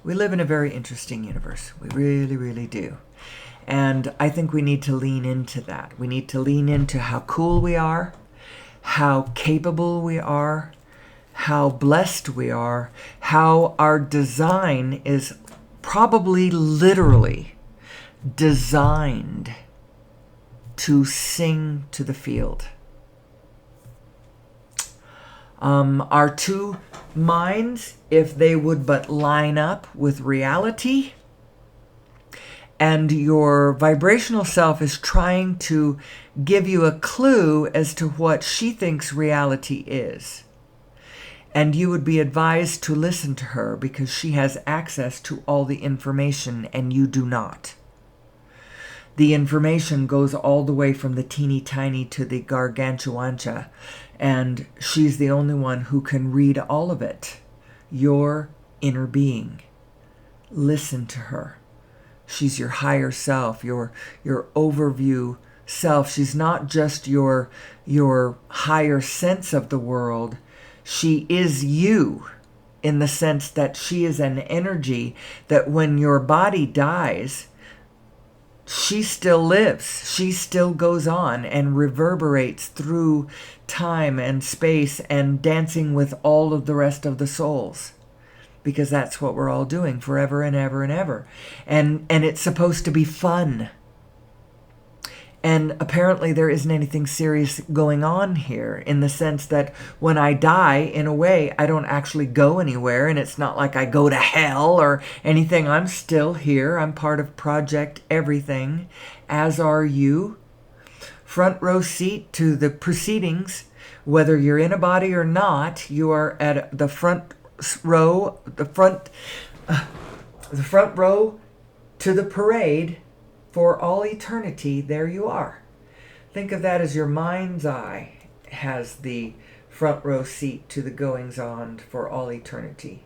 Speaker 1: We live in a very interesting universe. We really, really do. And I think we need to lean into that. We need to lean into how cool we are, how capable we are, how blessed we are, how our design is probably literally designed to sing to the field. Our two minds, if they would but line up with reality, and your vibrational self is trying to give you a clue as to what she thinks reality is. And you would be advised to listen to her because she has access to all the information and you do not. the information goes all the way from the teeny tiny to the gargantuancha, and she's the only one who can read all of it. Your inner being. Listen to her. She's your higher self, your overview self. She's not just your higher sense of the world. She is you, in the sense that she is an energy that when your body dies, she still lives. She still goes on and reverberates through time and space and dancing with all of the rest of the souls. Because that's what we're all doing forever and ever and ever. And it's supposed to be fun. And apparently there isn't anything serious going on here, in the sense that when I die, in a way, I don't actually go anywhere, and it's not like I go to hell or anything. I'm still here. I'm part of Project Everything, as are you. Front row seat to the proceedings. Whether you're in a body or not, you are at the front row, the front row to the parade. For all eternity, there you are. Think of that as your mind's eye has the front row seat to the goings-on for all eternity.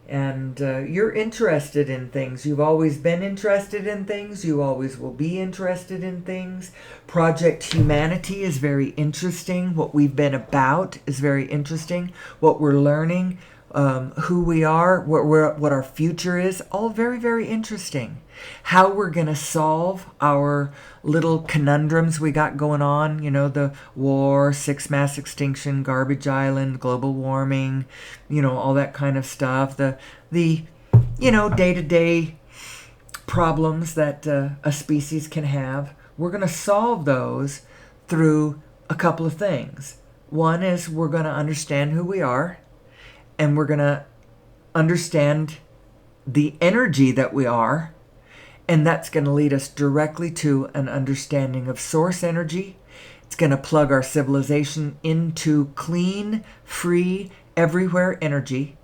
Speaker 1: And you're interested in things. You've always been interested in things. You always will be interested in things. Project Humanity is very interesting. What we've been about is very interesting. What we're learning, who we are, what our future is, all very, very interesting. How we're going to solve our little conundrums we got going on, the war, 6 mass extinction, garbage island, global warming, all that kind of stuff. The day-to-day problems that a species can have. We're going to solve those through a couple of things. One is we're going to understand who we are, and we're going to understand the energy that we are. And that's going to lead us directly to an understanding of source energy. It's going to plug our civilization into clean, free, everywhere energy.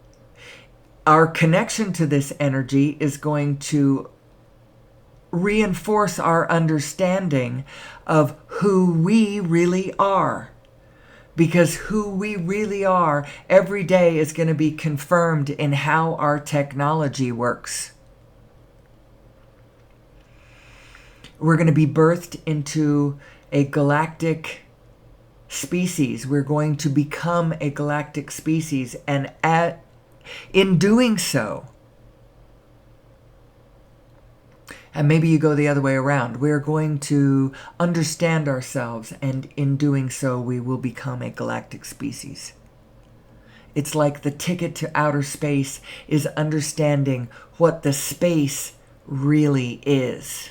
Speaker 1: Our connection to this energy is going to reinforce our understanding of who we really are. Because who we really are every day is going to be confirmed in how our technology works. We're going to be birthed into a galactic species. We're going to become a galactic species. And in doing so, and maybe you go the other way around, we're going to understand ourselves. And in doing so, we will become a galactic species. It's like the ticket to outer space is understanding what the space really is.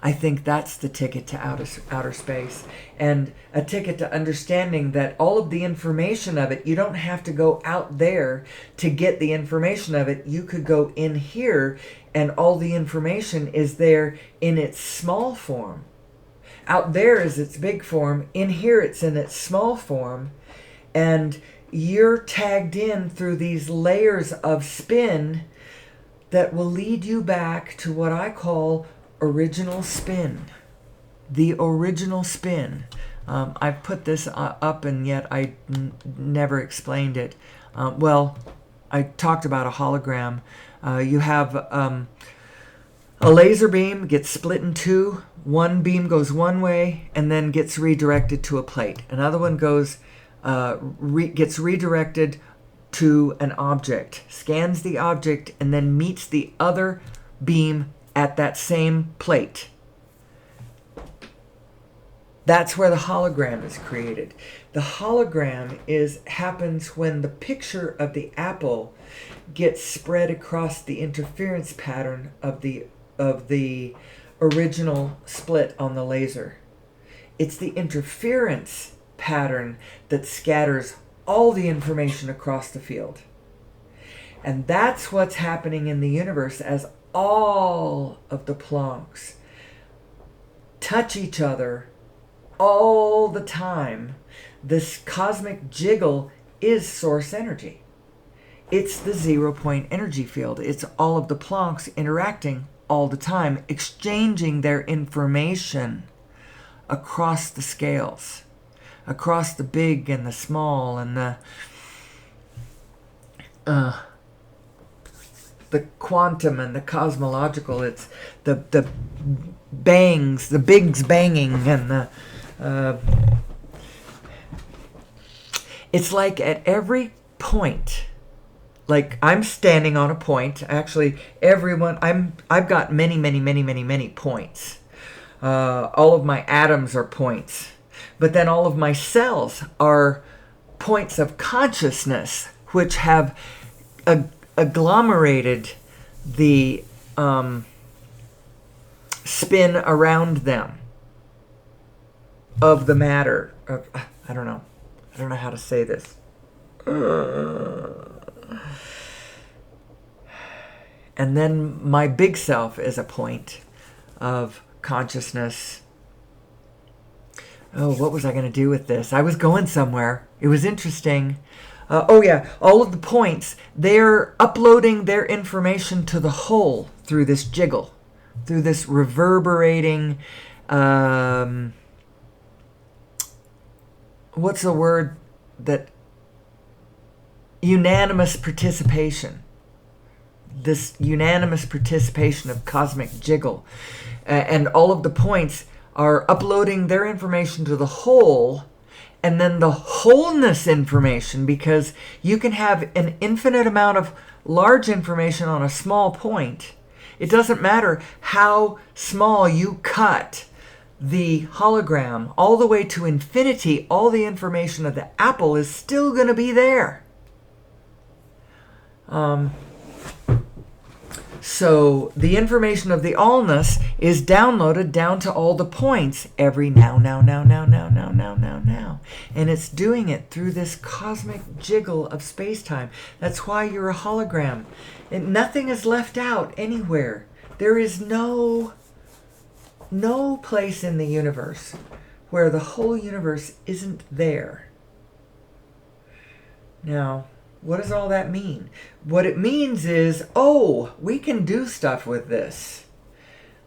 Speaker 1: I think that's the ticket to outer space, and a ticket to understanding that all of the information of it, you don't have to go out there to get the information of it. You could go in here, and all the information is there in its small form. Out there is its big form. In here, it's in its small form, and you're tagged in through these layers of spin that will lead you back to what I call original spin. The original spin. I've put this up, and yet I never explained it. I talked about a hologram. You have a laser beam gets split in two. One beam goes one way and then gets redirected to a plate. Another one gets redirected to an object, scans the object, and then meets the other beam at that same plate. That's where the hologram is created. The hologram happens when the picture of the apple gets spread across the interference pattern of the original split on the laser. It's the interference pattern that scatters all the information across the field. And that's what's happening in the universe as all of the Plancks touch each other all the time. This cosmic jiggle is source energy. It's the 0 point energy field. It's all of the Plancks interacting all the time, exchanging their information across the scales, across the big and the small and the quantum and the cosmological. It's the bangs, the bigs banging, and the it's like at every point, like I'm standing on a point. Actually, I've got many points. All of my atoms are points, but then all of my cells are points of consciousness, which have agglomerated the spin around them of the matter. I don't know how to say this. And then my big self is a point of consciousness. Oh, what was I going to do with this? I was going somewhere. It was interesting. Oh yeah, all of the points, they're uploading their information to the whole through this jiggle, through this reverberating, what's the word that, unanimous participation. This unanimous participation of cosmic jiggle. And all of the points are uploading their information to the whole, and then the wholeness information, because you can have an infinite amount of large information on a small point. It doesn't matter how small you cut the hologram all the way to infinity, all the information of the apple is still going to be there. So the information of the allness is downloaded down to all the points every now. And it's doing it through this cosmic jiggle of space-time. That's why you're a hologram. And nothing is left out anywhere. There is no place in the universe where the whole universe isn't there. Now, what does all that mean? What it means is, we can do stuff with this.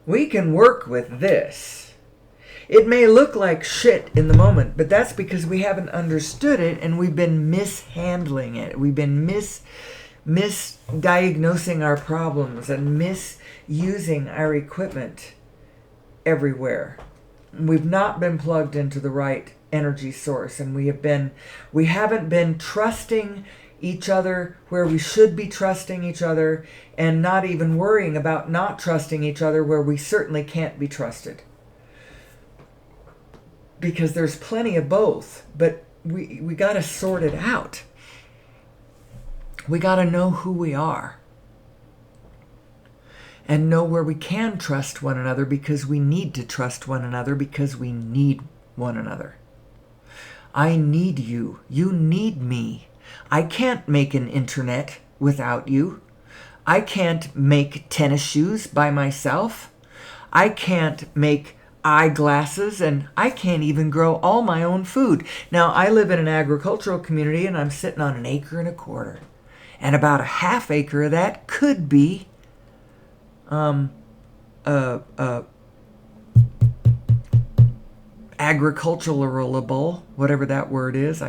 Speaker 1: We can work with this. It may look like shit in the moment, but that's because we haven't understood it and we've been mishandling it. We've been misdiagnosing our problems and misusing our equipment everywhere. We've not been plugged into the right energy source, and we haven't been trusting each other where we should be trusting each other, and not even worrying about not trusting each other where we certainly can't be trusted. Because there's plenty of both, but we got to sort it out. We got to know who we are. And know where we can trust one another, because we need to trust one another, because we need one another. I need you. You need me. I can't make an internet without you. I can't make tennis shoes by myself. I can't make eyeglasses, and I can't even grow all my own food. Now, I live in an agricultural community, and I'm sitting on 1.25 acres. And about a 1/2 acre of that could be agriculturalable, whatever that word is.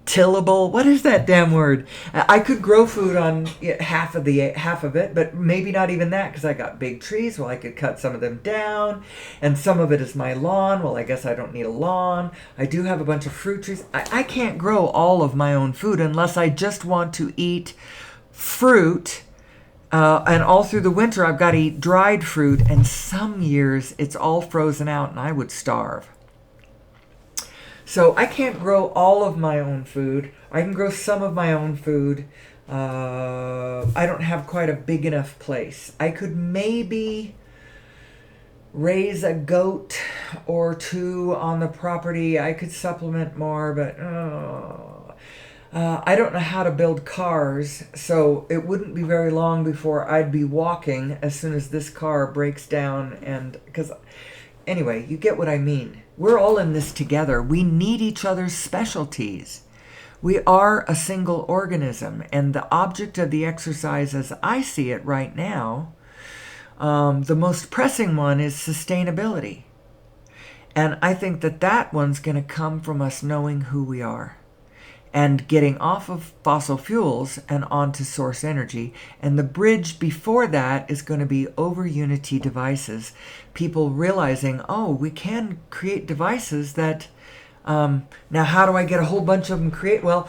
Speaker 1: Tillable. What is that damn word? I could grow food on half of it, but maybe not even that, because I got big trees. Well, I could cut some of them down, and some of it is my lawn. Well, I guess I don't need a lawn. I do have a bunch of fruit trees. I can't grow all of my own food unless I just want to eat fruit. And all through the winter, I've got to eat dried fruit, and some years it's all frozen out, and I would starve. So I can't grow all of my own food. I can grow some of my own food. I don't have quite a big enough place. I could maybe raise a goat or two on the property. I could supplement more, but I don't know how to build cars, so it wouldn't be very long before I'd be walking as soon as this car breaks down. And because anyway, you get what I mean. We're all in this together. We need each other's specialties. We are a single organism, and the object of the exercise as I see it right now, the most pressing one is sustainability. And I think that that one's going to come from us knowing who we are and getting off of fossil fuels and onto source energy. And the bridge before that is going to be over Unity devices. People realizing, oh, we can create devices that, now how do I get a whole bunch of them create? Well,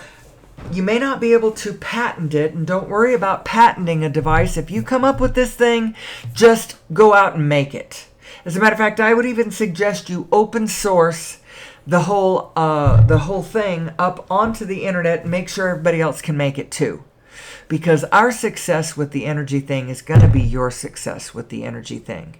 Speaker 1: you may not be able to patent it, and don't worry about patenting a device. If you come up with this thing, just go out and make it. As a matter of fact, I would even suggest you open source the whole thing up onto the internet and make sure everybody else can make it too. Because our success with the energy thing is going to be your success with the energy thing.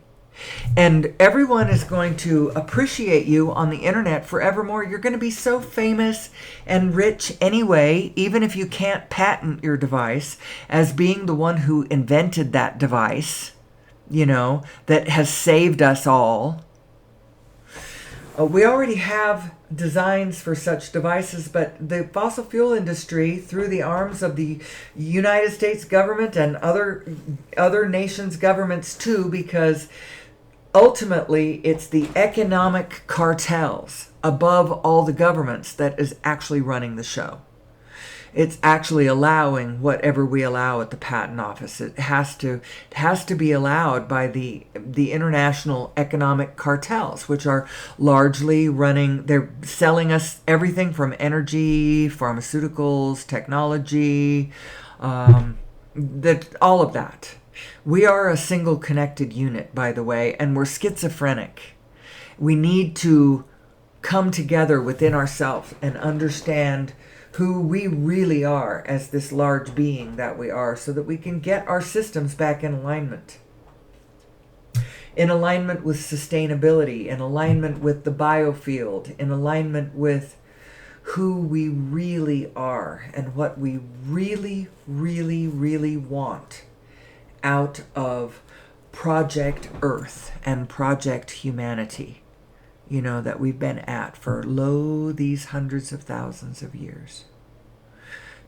Speaker 1: And everyone is going to appreciate you on the internet forevermore. You're going to be so famous and rich anyway, even if you can't patent your device, as being the one who invented that device, that has saved us all. We already have designs for such devices, but the fossil fuel industry, through the arms of the United States government and other nations' governments too, because ultimately it's the economic cartels above all the governments that is actually running the show. It's actually allowing whatever we allow at the patent office. It has to be allowed by the international economic cartels, which are largely running. They're selling us everything from energy, pharmaceuticals, technology, all of that. We are a single connected unit, by the way, and we're schizophrenic. We need to come together within ourselves and understand who we really are as this large being that we are, so that we can get our systems back in alignment with sustainability, in alignment with the biofield, in alignment with who we really are and what we really, really, really want out of Project Earth and Project Humanity, that we've been at for these hundreds of thousands of years.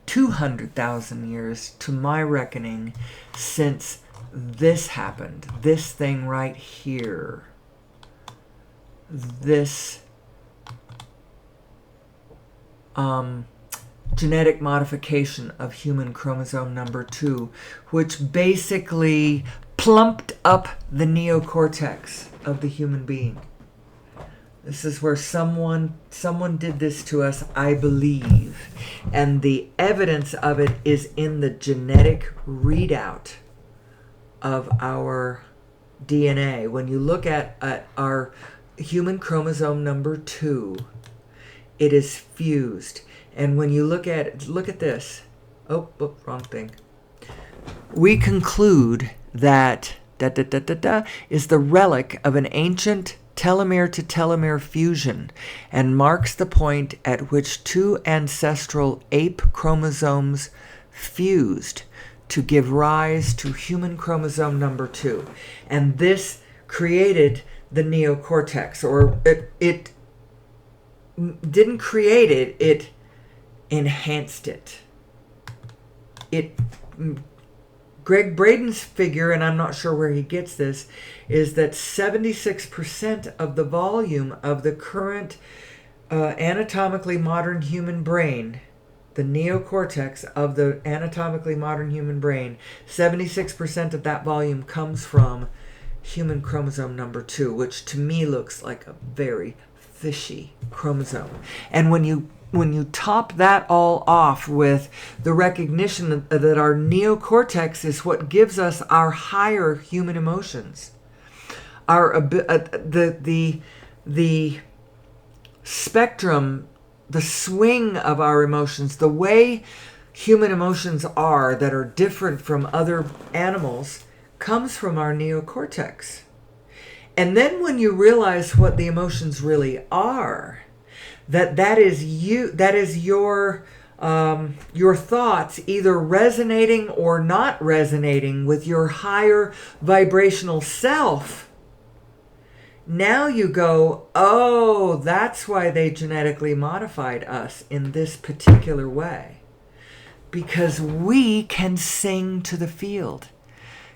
Speaker 1: 200,000 years, to my reckoning, since this happened. This thing right here. This genetic modification of human chromosome number 2, which basically plumped up the neocortex of the human being. This is where someone did this to us, I believe. And the evidence of it is in the genetic readout of our DNA. When you look at our human chromosome number 2, it is fused. And when you look at this. Oh, wrong thing. We conclude that is the relic of an ancient telomere to telomere fusion, and marks the point at which two ancestral ape chromosomes fused to give rise to human chromosome number 2. And this created the neocortex, or it didn't create it, it enhanced it. Greg Braden's figure, and I'm not sure where he gets this, is that 76% of the volume of the current anatomically modern human brain, the neocortex of the anatomically modern human brain, 76% of that volume comes from human chromosome number 2, which to me looks like a very fishy chromosome. And when you top that all off with the recognition that our neocortex is what gives us our higher human emotions, the spectrum, the swing of our emotions, the way human emotions are that are different from other animals, comes from our neocortex. And then when you realize what the emotions really are, that is your thoughts either resonating or not resonating with your higher vibrational self, Now you go, oh, that's why they genetically modified us in this particular way. Because we can sing to the field.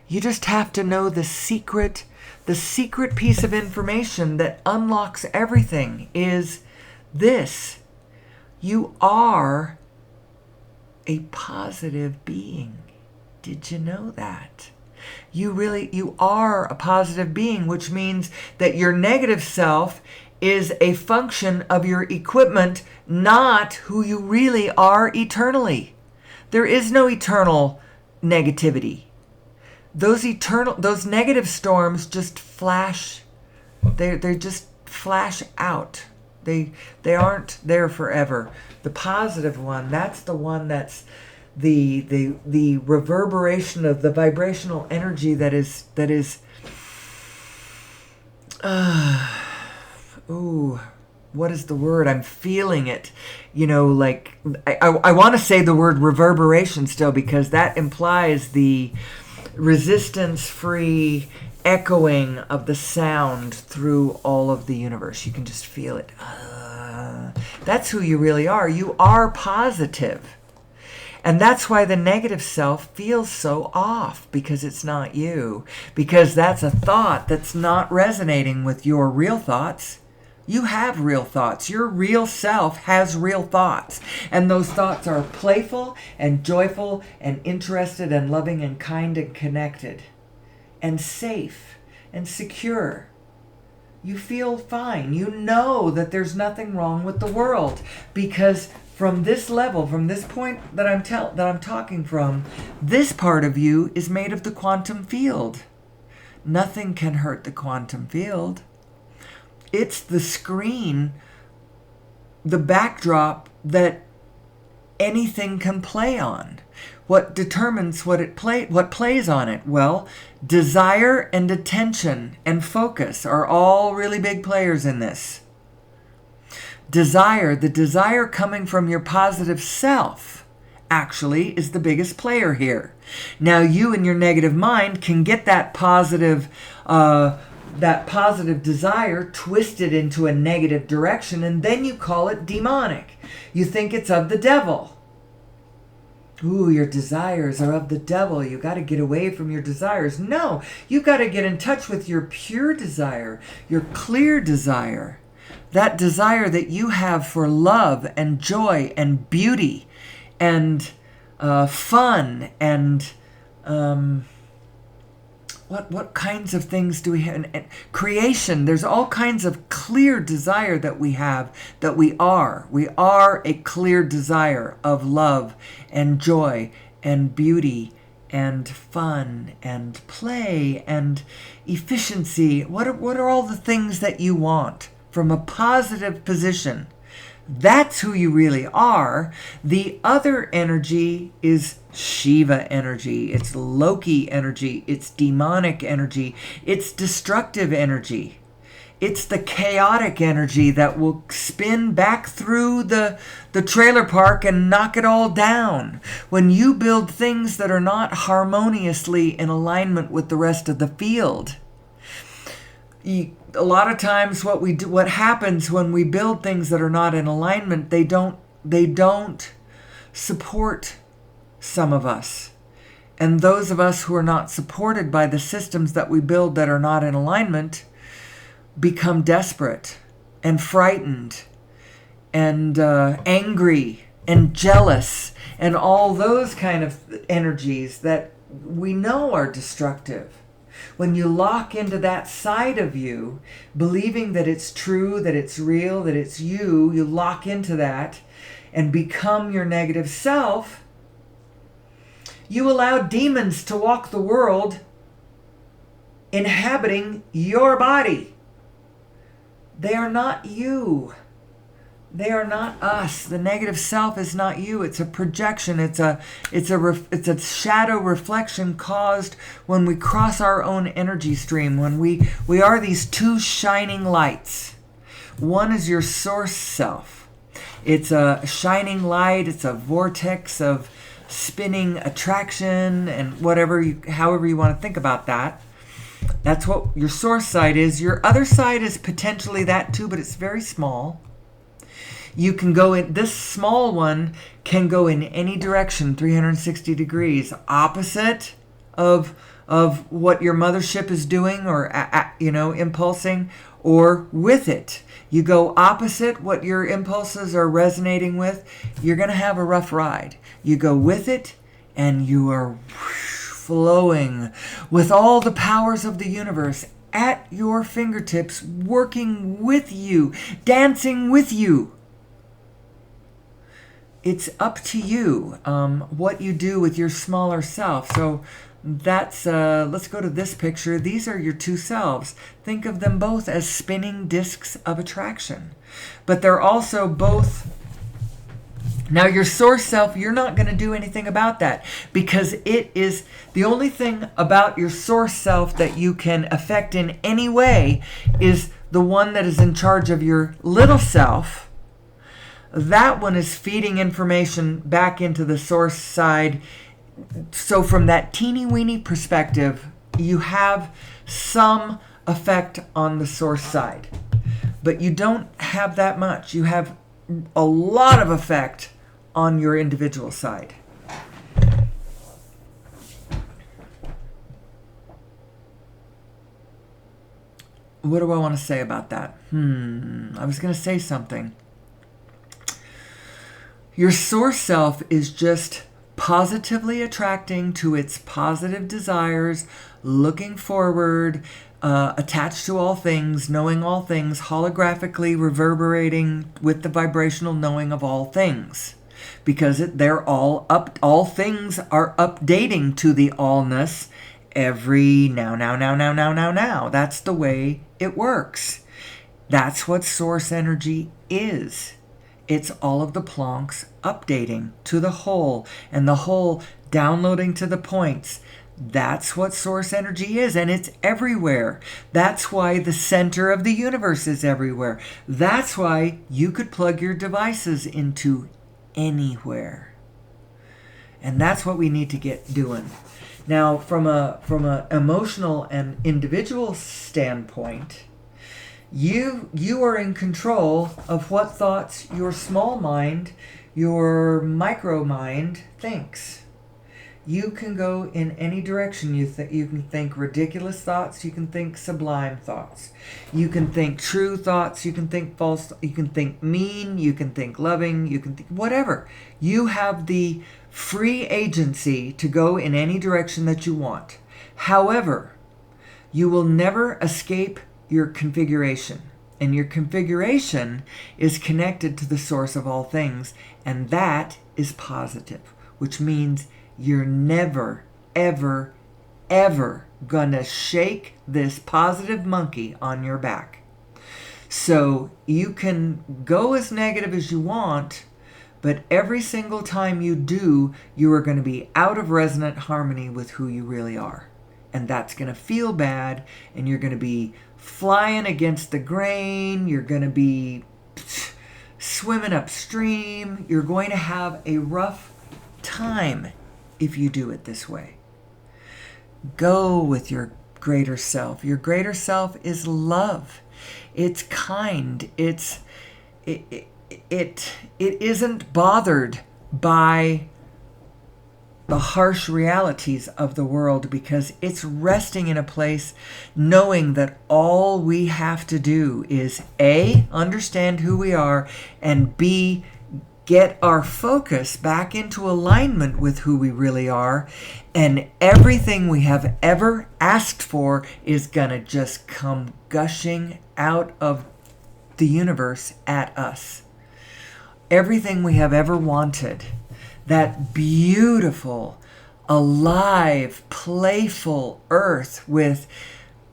Speaker 1: You just have to know the secret piece of information that unlocks everything is this. You are a positive being. Did you know that? You are a positive being, which means that your negative self is a function of your equipment, not who you really are eternally. There is no eternal negativity. Those negative storms just flash. They just flash out. They aren't there forever. The positive one, that's the one that's the reverberation of the vibrational energy that is what is the word? I'm feeling it. Like I want to say the word reverberation still, because that implies the resistance-free echoing of the sound through all of the universe. You can just feel it. That's who you really are. You are positive. And that's why the negative self feels so off, because it's not you. Because that's a thought that's not resonating with your real thoughts. You have real thoughts. Your real self has real thoughts. And those thoughts are playful and joyful and interested and loving and kind and connected and safe and secure. You feel fine. You know that there's nothing wrong with the world, because from this level, from this point that I'm talking from, this part of you is made of the quantum field. Nothing can hurt the quantum field. It's the screen, the backdrop that anything can play on. What determines what plays on it? Well, desire and attention and focus are all really big players in this. Desire, the desire coming from your positive self, actually is the biggest player here. Now you and your negative mind can get that positive desire twisted into a negative direction, and then you call it demonic. You think it's of the devil. Ooh, your desires are of the devil. You got to get away from your desires. No, you got to get in touch with your pure desire, your clear desire. That desire that you have for love and joy and beauty and fun and what kinds of things do we have? And creation. There's all kinds of clear desire that we have, that we are. We are a clear desire of love and joy and beauty and fun and play and efficiency. What are all the things that you want from a positive position? That's who you really are. The other energy is Shiva energy. It's Loki energy. It's demonic energy. It's destructive energy. It's the chaotic energy that will spin back through the trailer park and knock it all down. When you build things that are not harmoniously in alignment with the rest of the field, a lot of times what happens when we build things that are not in alignment, they don't support some of us. And those of us who are not supported by the systems that we build that are not in alignment become desperate and frightened and angry and jealous and all those kind of energies that we know are destructive. When you lock into that side of you, believing that it's true, that it's real, that it's you lock into that and become your negative self, you allow demons to walk the world inhabiting your body. They are not you. They are not us. The negative self is not you. It's a projection. It's a shadow reflection caused when we cross our own energy stream. When we are these two shining lights. One is your source self. It's a shining light. It's a vortex of spinning attraction and however you want to think about that. That's what your source side is. Your other side is potentially that too, but it's very small. You can go in, this small one can go in any direction, 360 degrees, opposite of what your mothership is doing or, impulsing, or with it. You go opposite what your impulses are resonating with, you're going to have a rough ride. You go with it, and you are flowing with all the powers of the universe at your fingertips, working with you, dancing with you. It's up to you what you do with your smaller self. So that's, let's go to this picture. These are your two selves. Think of them both as spinning discs of attraction. But they're also both... Now your source self, you're not going to do anything about that, because it is the only thing about your source self that you can affect in any way is the one that is in charge of your little self. That one is feeding information back into the source side. So from that teeny weeny perspective, you have some effect on the source side. But you don't have that much. You have a lot of effect on your individual side. What do I want to say about that? I was going to say something. Your source self is just positively attracting to its positive desires, looking forward, attached to all things, knowing all things, holographically reverberating with the vibrational knowing of all things. Because they're all up, all things are updating to the allness every now. That's the way it works. That's what source energy is. It's all of the Plancks updating to the whole, and the whole downloading to the points. That's what source energy is, and it's everywhere. That's why the center of the universe is everywhere. That's why you could plug your devices into anywhere. And that's what we need to get doing. Now, from a emotional and individual standpoint, you are in control of what thoughts your small mind, your micro mind thinks. You can go in any direction. You can think ridiculous thoughts. You can think sublime thoughts. You can think true thoughts. You can think false. You can think mean. You can think loving. You can think whatever. You have the free agency to go in any direction that you want. However, you will never escape your configuration. And your configuration is connected to the source of all things. And that is positive, which means you're never, ever, ever gonna shake this positive monkey on your back. So you can go as negative as you want, but every single time you do, you are going to be out of resonant harmony with who you really are. And that's going to feel bad, and you're going to be flying against the grain, you're going to be swimming upstream, you're going to have a rough time if you do it this way. Go with your greater self. Your greater self is love. It's kind. It isn't bothered by the harsh realities of the world, because it's resting in a place knowing that all we have to do is A, understand who we are, and B, get our focus back into alignment with who we really are, and everything we have ever asked for is gonna just come gushing out of the universe at us. Everything we have ever wanted, that beautiful, alive, playful earth with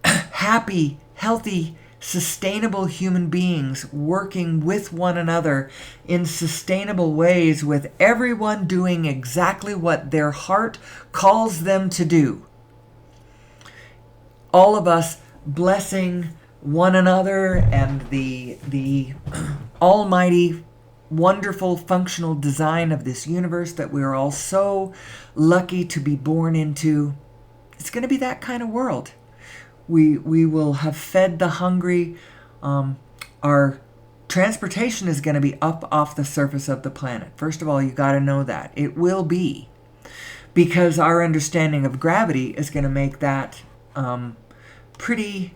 Speaker 1: happy, healthy, sustainable human beings working with one another in sustainable ways, with everyone doing exactly what their heart calls them to do. All of us blessing one another and the almighty, wonderful, functional design of this universe that we're all so lucky to be born into. It's going to be that kind of world. We will have fed the hungry. Our transportation is going to be up off the surface of the planet. First of all, you got to know that. It will be. Because our understanding of gravity is going to make that pretty...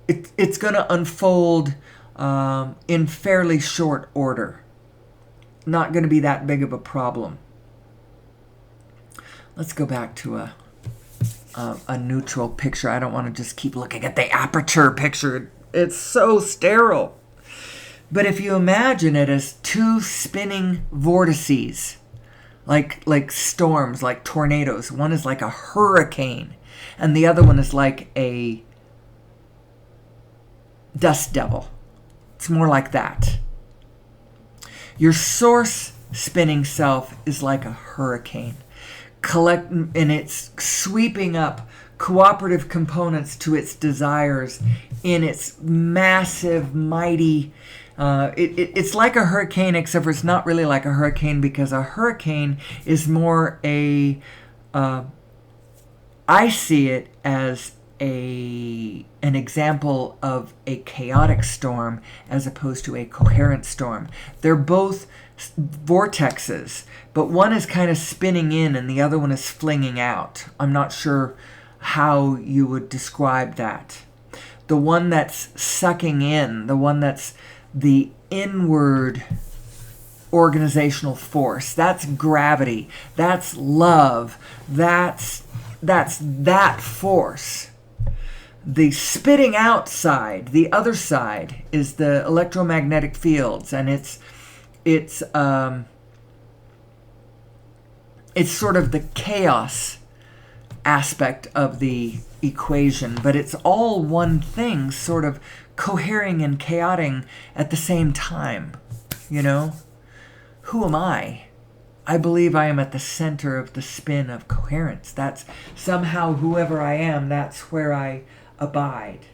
Speaker 1: It's going to unfold in fairly short order. Not going to be that big of a problem. Let's go back to a neutral picture. I don't want to just keep looking at the aperture picture. It's so sterile. But if you imagine it as two spinning vortices, like storms, like tornadoes. One is like a hurricane, and the other one is like a dust devil. It's more like that. Your source spinning self is like a hurricane. And it's sweeping up cooperative components to its desires in its massive, mighty... It's like a hurricane, except for it's not really like a hurricane, because a hurricane is more a... I see it as an example of a chaotic storm as opposed to a coherent storm. They're both vortexes, but one is kind of spinning in and the other one is flinging out. I'm not sure how you would describe that. The one that's sucking in, the one that's the inward organizational force, that's gravity, that's love, that's that force. The spitting out side, the other side, is the electromagnetic fields, and it's sort of the chaos aspect of the equation, but it's all one thing, sort of cohering and chaotic at the same time. You know? Who am I? I believe I am at the center of the spin of coherence. That's somehow whoever I am, that's where I abide.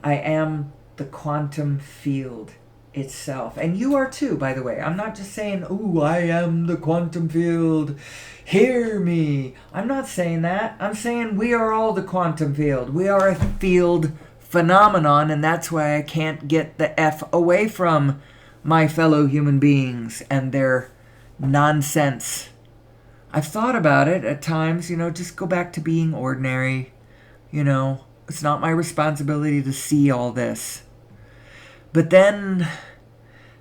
Speaker 1: I am the quantum field itself. And you are too, by the way. I'm not just saying, "Ooh, I am the quantum field. Hear me." I'm not saying that. I'm saying we are all the quantum field. We are a field phenomenon, and that's why I can't get the F away from my fellow human beings and their nonsense. I've thought about it at times, just go back to being ordinary. It's not my responsibility to see all this. But then,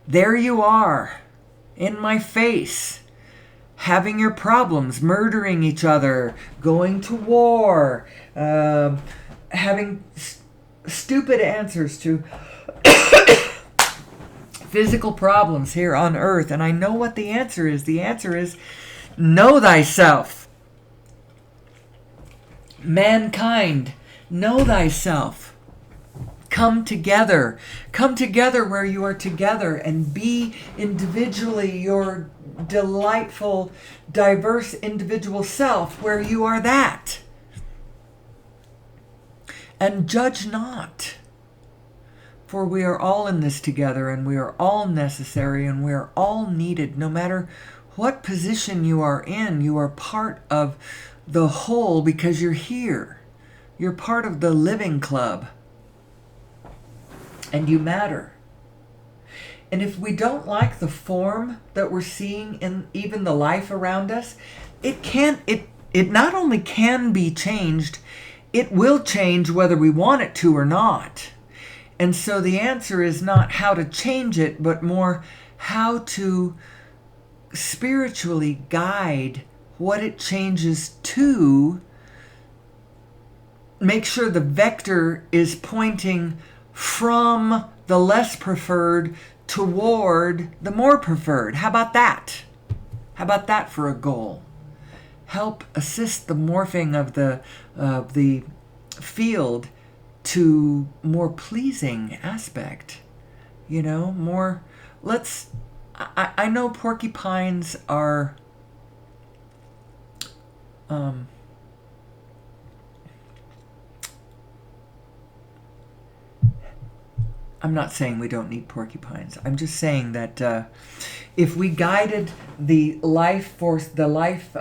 Speaker 1: there you are, in my face, having your problems, murdering each other, going to war, having stupid answers to physical problems here on earth. And I know what the answer is. The answer is, know thyself. Mankind, know thyself. Come together. Come together where you are together and be individually your delightful, diverse individual self where you are that. And judge not. For we are all in this together, and we are all necessary, and we are all needed. No matter what position you are in, you are part of the whole because you're here. You're part of the living club. And you matter. And if we don't like the form that we're seeing in even the life around us, it not only can be changed, it will change whether we want it to or not. And so the answer is not how to change it, but more how to spiritually guide what it changes to. Make sure the vector is pointing from the less preferred toward the more preferred. How about that? How about that for a goal? Help assist the morphing of the field to more pleasing aspect. More. I know porcupines are I'm not saying we don't need porcupines. I'm just saying that if we guided the life force, the life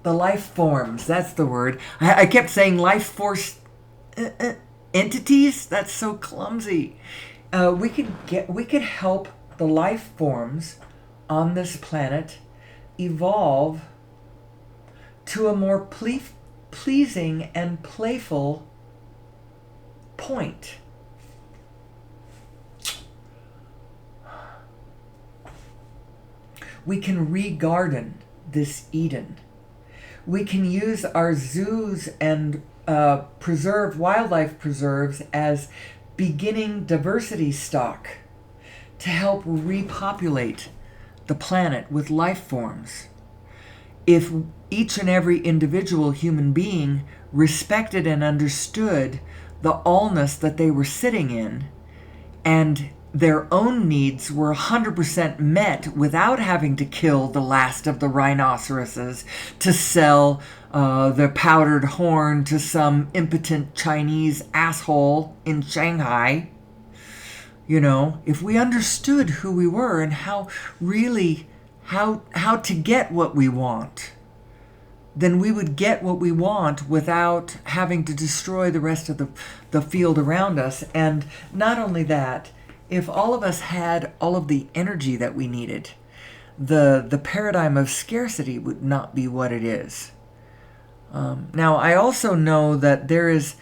Speaker 1: The life forms, that's the word. I kept saying life force entities. That's so clumsy. We could help the life forms on this planet evolve to a more pleasing and playful point. We can re-garden this Eden. We can use our zoos and wildlife preserves as beginning diversity stock to help repopulate the planet with life forms. If each and every individual human being respected and understood the allness that they were sitting in, and their own needs were 100% met without having to kill the last of the rhinoceroses to sell their powdered horn to some impotent Chinese asshole in Shanghai. You know, if we understood who we were and how to get what we want, then we would get what we want without having to destroy the rest of the field around us. And not only that, if all of us had all of the energy that we needed, the paradigm of scarcity would not be what it is. Now, I also know that there is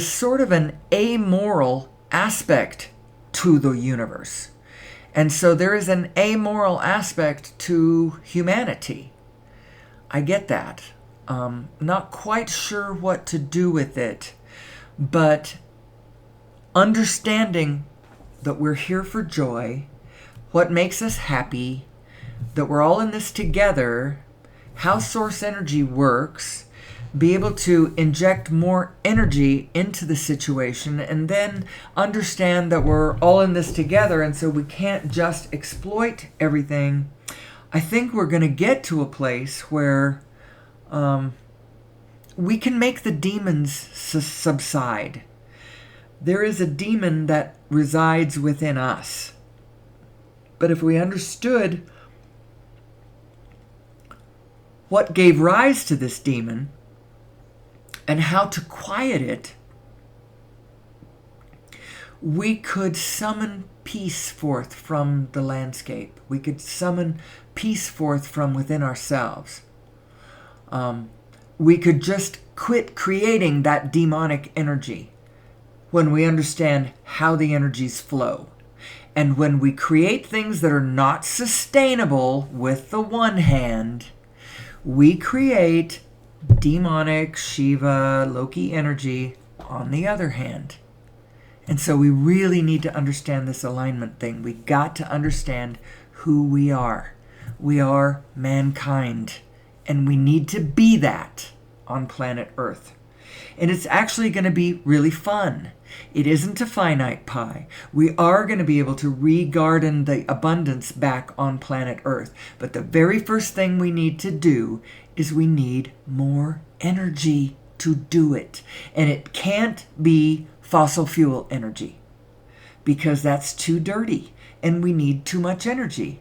Speaker 1: sort of an amoral aspect to the universe. And so there is an amoral aspect to humanity. I get that. Not quite sure what to do with it, but understanding that we're here for joy, what makes us happy, that we're all in this together, how source energy works, be able to inject more energy into the situation, and then understand that we're all in this together, and so we can't just exploit everything. I think we're going to get to a place where we can make the demons subside. There is a demon that resides within us. But if we understood what gave rise to this demon and how to quiet it, we could summon peace forth from the landscape. We could summon peace forth from within ourselves. We could just quit creating that demonic energy when we understand how the energies flow. And when we create things that are not sustainable with the one hand, we create demonic Shiva, Loki energy on the other hand. And so we really need to understand this alignment thing. We got to understand who we are. We are mankind, and we need to be that on planet Earth. And it's actually going to be really fun. It isn't a finite pie. We are going to be able to re-garden the abundance back on planet Earth. But the very first thing we need to do is we need more energy to do it. And it can't be fossil fuel energy, because that's too dirty and we need too much energy.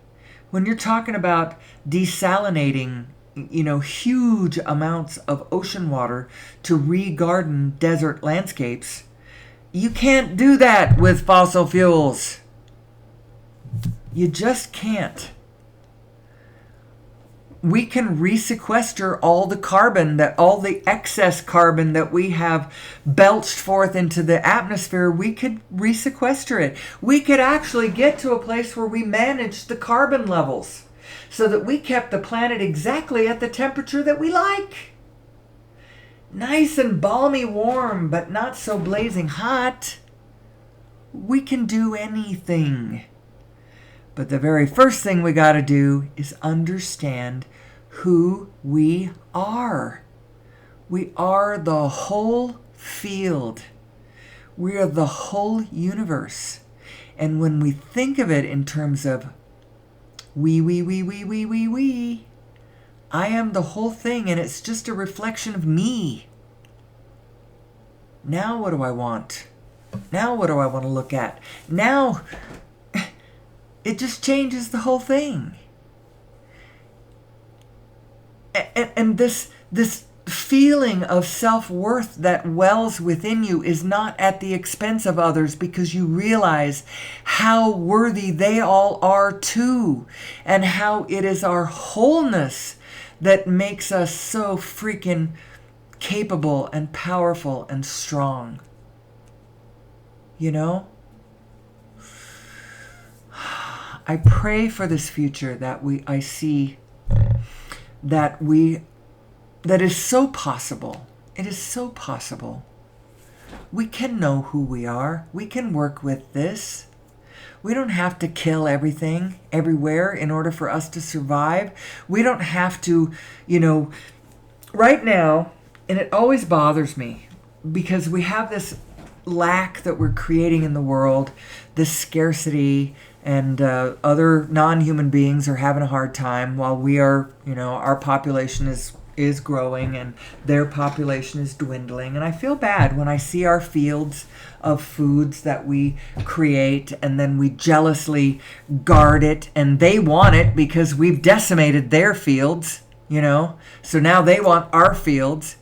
Speaker 1: When you're talking about desalinating, huge amounts of ocean water to re-garden desert landscapes, you can't do that with fossil fuels. You just can't. We can resequester all the excess carbon that we have belched forth into the atmosphere. We could resequester it. We could actually get to a place where we manage the carbon levels so that we kept the planet exactly at the temperature that we like. Nice and balmy warm, but not so blazing hot. We can do anything. But the very first thing we got to do is understand who we are. We are the whole field. We are the whole universe. And when we think of it in terms of we, I am the whole thing, and it's just a reflection of me. Now what do I want? Now what do I want to look at? Now it just changes the whole thing. And this this feeling of self-worth that wells within you is not at the expense of others, because you realize how worthy they all are too, and how it is our wholeness that makes us so freaking capable and powerful and strong. You know? I pray for this future that I see that is so possible. It is so possible. We can know who we are. We can work with this. We don't have to kill everything everywhere in order for us to survive. We don't have to, right now, and it always bothers me because we have this lack that we're creating in the world, this scarcity, and other non-human beings are having a hard time while we are, our population is growing and their population is dwindling. And I feel bad when I see our fields of foods that we create and then we jealously guard it, and they want it because we've decimated their fields, so now they want our fields.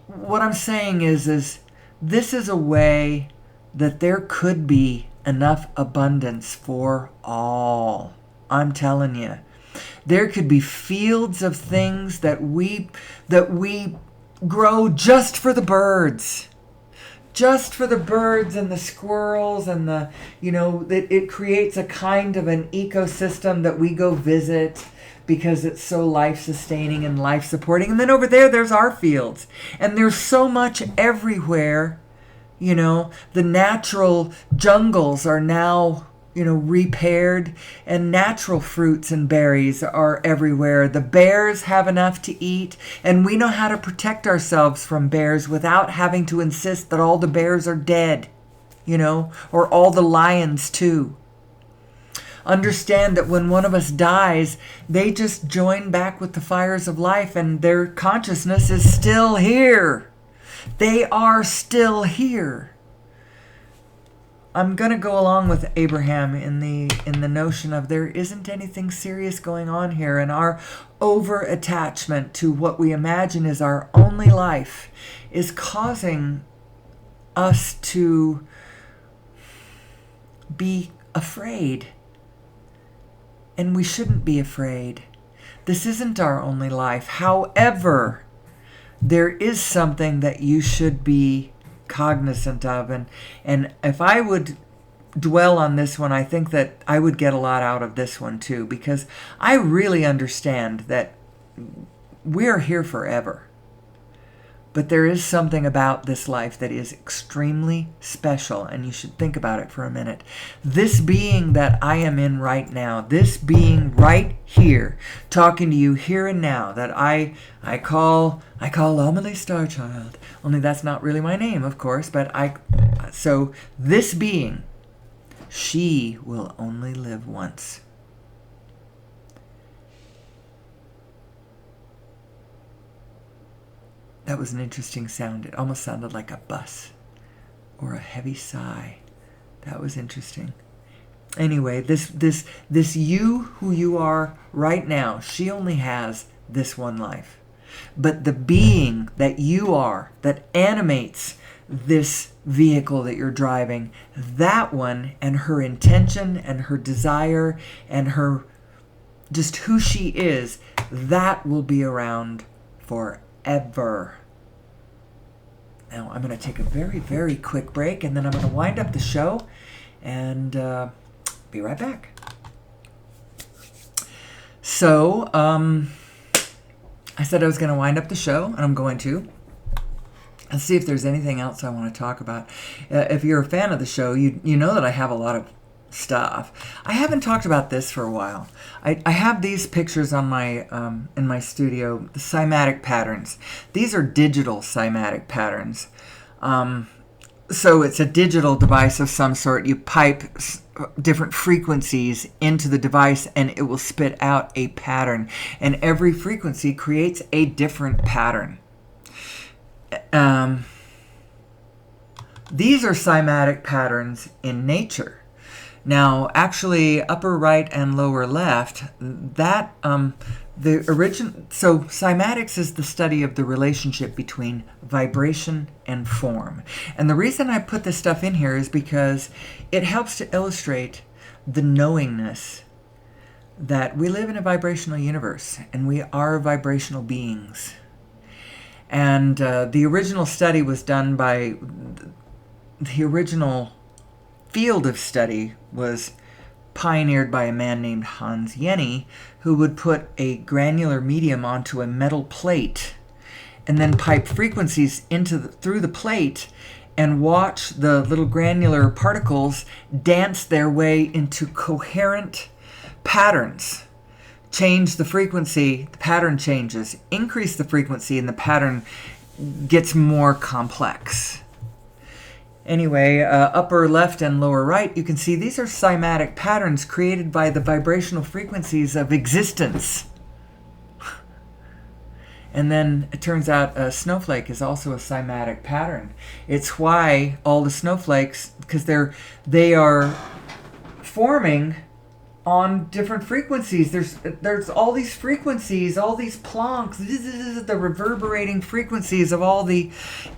Speaker 1: What I'm saying is this is a way that there could be enough abundance for all. I'm telling you. There could be fields of things that we grow just for the birds. Just for the birds and the squirrels and it creates a kind of an ecosystem that we go visit because it's so life-sustaining and life-supporting. And then over there's our fields. And there's so much everywhere. The natural jungles are now, repaired, and natural fruits and berries are everywhere. The bears have enough to eat, and we know how to protect ourselves from bears without having to insist that all the bears are dead, or all the lions too. Understand that when one of us dies, they just join back with the fires of life, and their consciousness is still here. They are still here. I'm going to go along with Abraham in the notion of there isn't anything serious going on here, and our over-attachment to what we imagine is our only life is causing us to be afraid. And we shouldn't be afraid. This isn't our only life. However, there is something that you should be cognizant of. And if I would dwell on this one, I think that I would get a lot out of this one too, because I really understand that we're here forever. But there is something about this life that is extremely special, and you should think about it for a minute. This being that I am in right now, this being right here, talking to you here and now, that I call Amelie Starchild. Only that's not really my name, of course, but so this being, she will only live once. That was an interesting sound. It almost sounded like a bus or a heavy sigh. That was interesting. Anyway, this you who you are right now, she only has this one life. But the being that you are, that animates this vehicle that you're driving, that one, and her intention and her desire and her just who she is, that will be around forever. Now I'm going to take a very, very quick break, and then I'm going to wind up the show and be right back. So, I said I was going to wind up the show, and I'm going to. Let's see if there's anything else I want to talk about. If you're a fan of the show, you know that I have a lot of stuff. I haven't talked about this for a while. I have these pictures on my in my studio, the cymatic patterns. These are digital cymatic patterns. So it's a digital device of some sort. You pipe different frequencies into the device and it will spit out a pattern. And every frequency creates a different pattern. These are cymatic patterns in nature. Now, actually, upper right and lower left, that the origin. So, cymatics is the study of the relationship between vibration and form. And the reason I put this stuff in here is because it helps to illustrate the knowingness that we live in a vibrational universe and we are vibrational beings. And the original study was done by the original field of study was pioneered by a man named Hans Jenny, who would put a granular medium onto a metal plate and then pipe frequencies through the plate and watch the little granular particles dance their way into coherent patterns. Change the frequency, the pattern changes. Increase the frequency, and the pattern gets more complex. Anyway, upper left and lower right, you can see these are cymatic patterns created by the vibrational frequencies of existence. And then it turns out a snowflake is also a cymatic pattern. It's why all the snowflakes, because they are forming on different frequencies. There's all these frequencies, all these Plancks. This is the reverberating frequencies of all the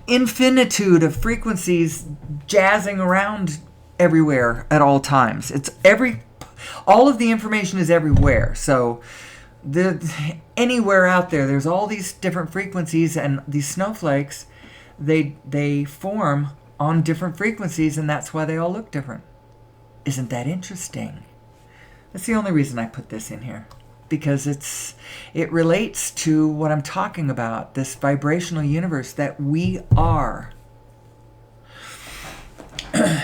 Speaker 1: infinitude of frequencies jazzing around everywhere at all times. All of the information is everywhere. So anywhere out there, there's all these different frequencies, and these snowflakes, they form on different frequencies, and that's why they all look different. Isn't that interesting? That's the only reason I put this in here, because it relates to what I'm talking about, this vibrational universe that we are. Do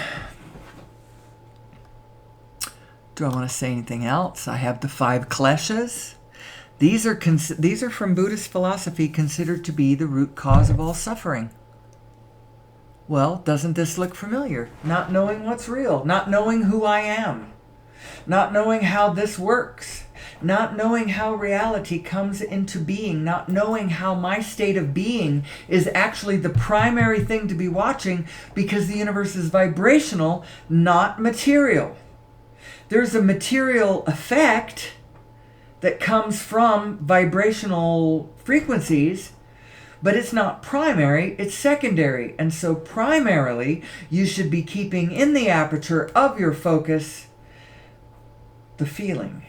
Speaker 1: I want to say anything else? I have the 5 kleshas. These are from Buddhist philosophy, considered to be the root cause of all suffering. Well, doesn't this look familiar? Not knowing what's real, not knowing who I am, not knowing how this works, not knowing how reality comes into being, not knowing how my state of being is actually the primary thing to be watching, because the universe is vibrational, not material. There's a material effect that comes from vibrational frequencies, but it's not primary, it's secondary. And so primarily, you should be keeping in the aperture of your focus the feeling,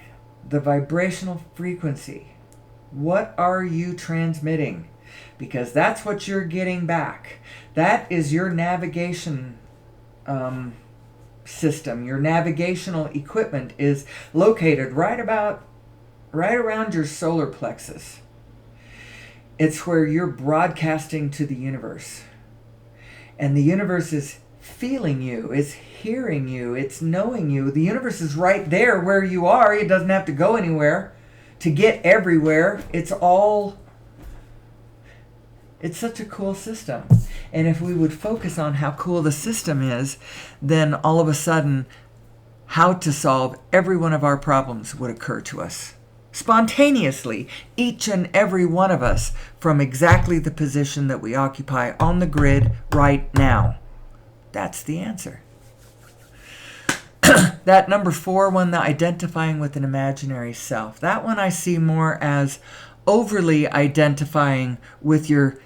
Speaker 1: the vibrational frequency. What are you transmitting? Because that's what you're getting back. That is your navigation system. Your navigational equipment is located right around your solar plexus. It's where you're broadcasting to the universe. And the universe is feeling you, it's hearing you, it's knowing you. The universe is right there where you are. It doesn't have to go anywhere to get everywhere. It's such a cool system. And if we would focus on how cool the system is, then all of a sudden, how to solve every one of our problems would occur to us. Spontaneously, each and every one of us, from exactly the position that we occupy on the grid right now. That's the answer. That number 4 one, the identifying with an imaginary self. That one I see more as overly identifying with your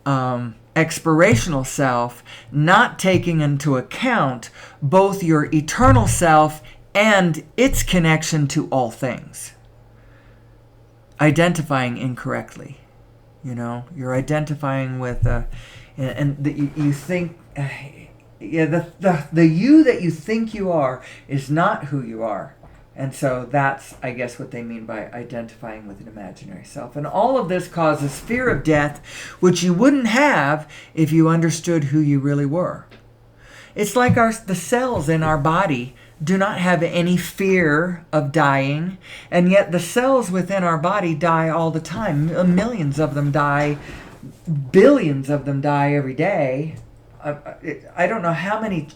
Speaker 1: expirational self, not taking into account both your eternal self and its connection to all things. Identifying incorrectly. You're identifying with, you think... the you that you think you are is not who you are. And so that's, I guess, what they mean by identifying with an imaginary self. And all of this causes fear of death, which you wouldn't have if you understood who you really were. It's like the cells in our body do not have any fear of dying, and yet the cells within our body die all the time. Millions of them die, billions of them die every day. I don't know how many.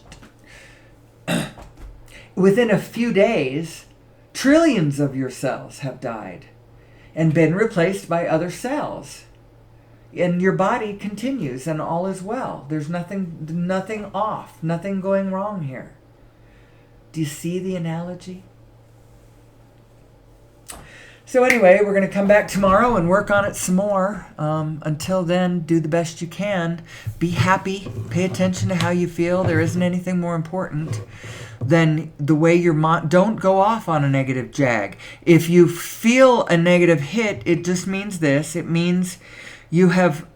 Speaker 1: Within a few days, trillions of your cells have died and been replaced by other cells. And your body continues, and all is well. There's nothing off, nothing going wrong here. Do you see the analogy? So anyway, we're going to come back tomorrow and work on it some more. Until then, do the best you can. Be happy. Pay attention to how you feel. There isn't anything more important than the way your mind. Don't go off on a negative jag. If you feel a negative hit, it just means this. It means you have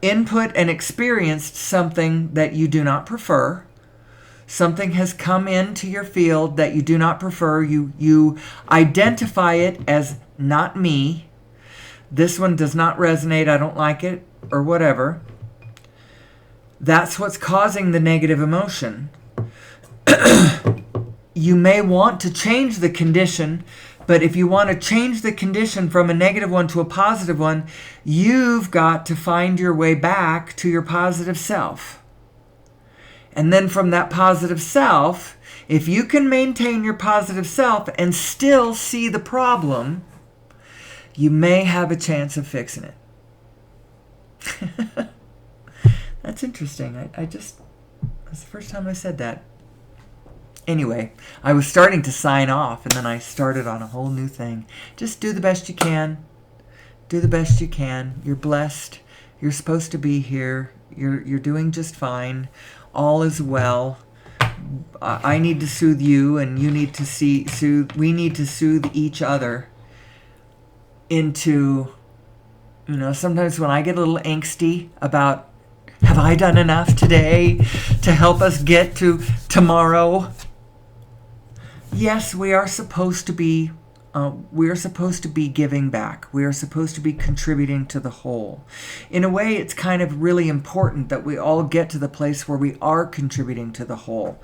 Speaker 1: input and experienced something that you do not prefer. Something has come into your field that you do not prefer. You identify it as not me. This one does not resonate. I don't like it, or whatever. That's what's causing the negative emotion. You may want to change the condition, but if you want to change the condition from a negative one to a positive one, you've got to find your way back to your positive self. And then from that positive self, if you can maintain your positive self and still see the problem, you may have a chance of fixing it. That's interesting. That's the first time I said that. Anyway, I was starting to sign off, and then I started on a whole new thing. Just do the best you can. Do the best you can. You're blessed. You're supposed to be here. You're doing just fine. All is well. I need to soothe you, and you need to soothe. We need to soothe each other into, sometimes when I get a little angsty about, have I done enough today to help us get to tomorrow? Yes, we are supposed to be giving back. We are supposed to be contributing to the whole. In a way, it's kind of really important that we all get to the place where we are contributing to the whole.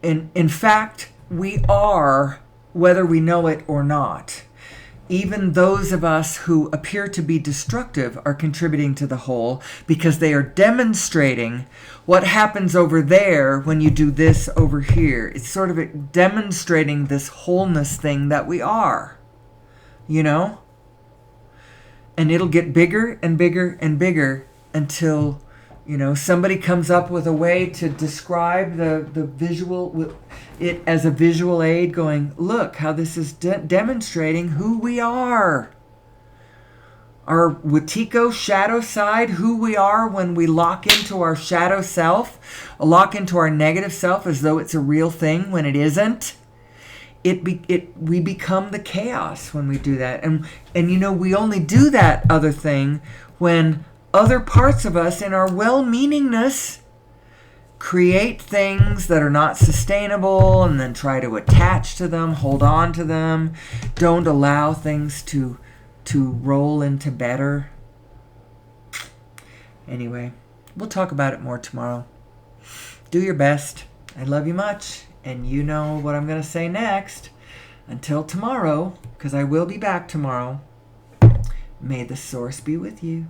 Speaker 1: In fact, we are, whether we know it or not. Even those of us who appear to be destructive are contributing to the whole because they are demonstrating what happens over there when you do this over here. It's sort of demonstrating this wholeness thing that we are, And it'll get bigger and bigger and bigger until, somebody comes up with a way to describe the visual, it as a visual aid, going, look how this is demonstrating who we are. Our Wetiko shadow side, who we are when we lock into our shadow self, lock into our negative self as though it's a real thing when it isn't. We become the chaos when we do that. And we only do that other thing when other parts of us in our well-meaningness create things that are not sustainable and then try to attach to them, hold on to them, don't allow things to roll into better. Anyway, we'll talk about it more tomorrow. Do your best. I love you much, and you know what I'm going to say next. Until tomorrow, because I will be back tomorrow, may the source be with you.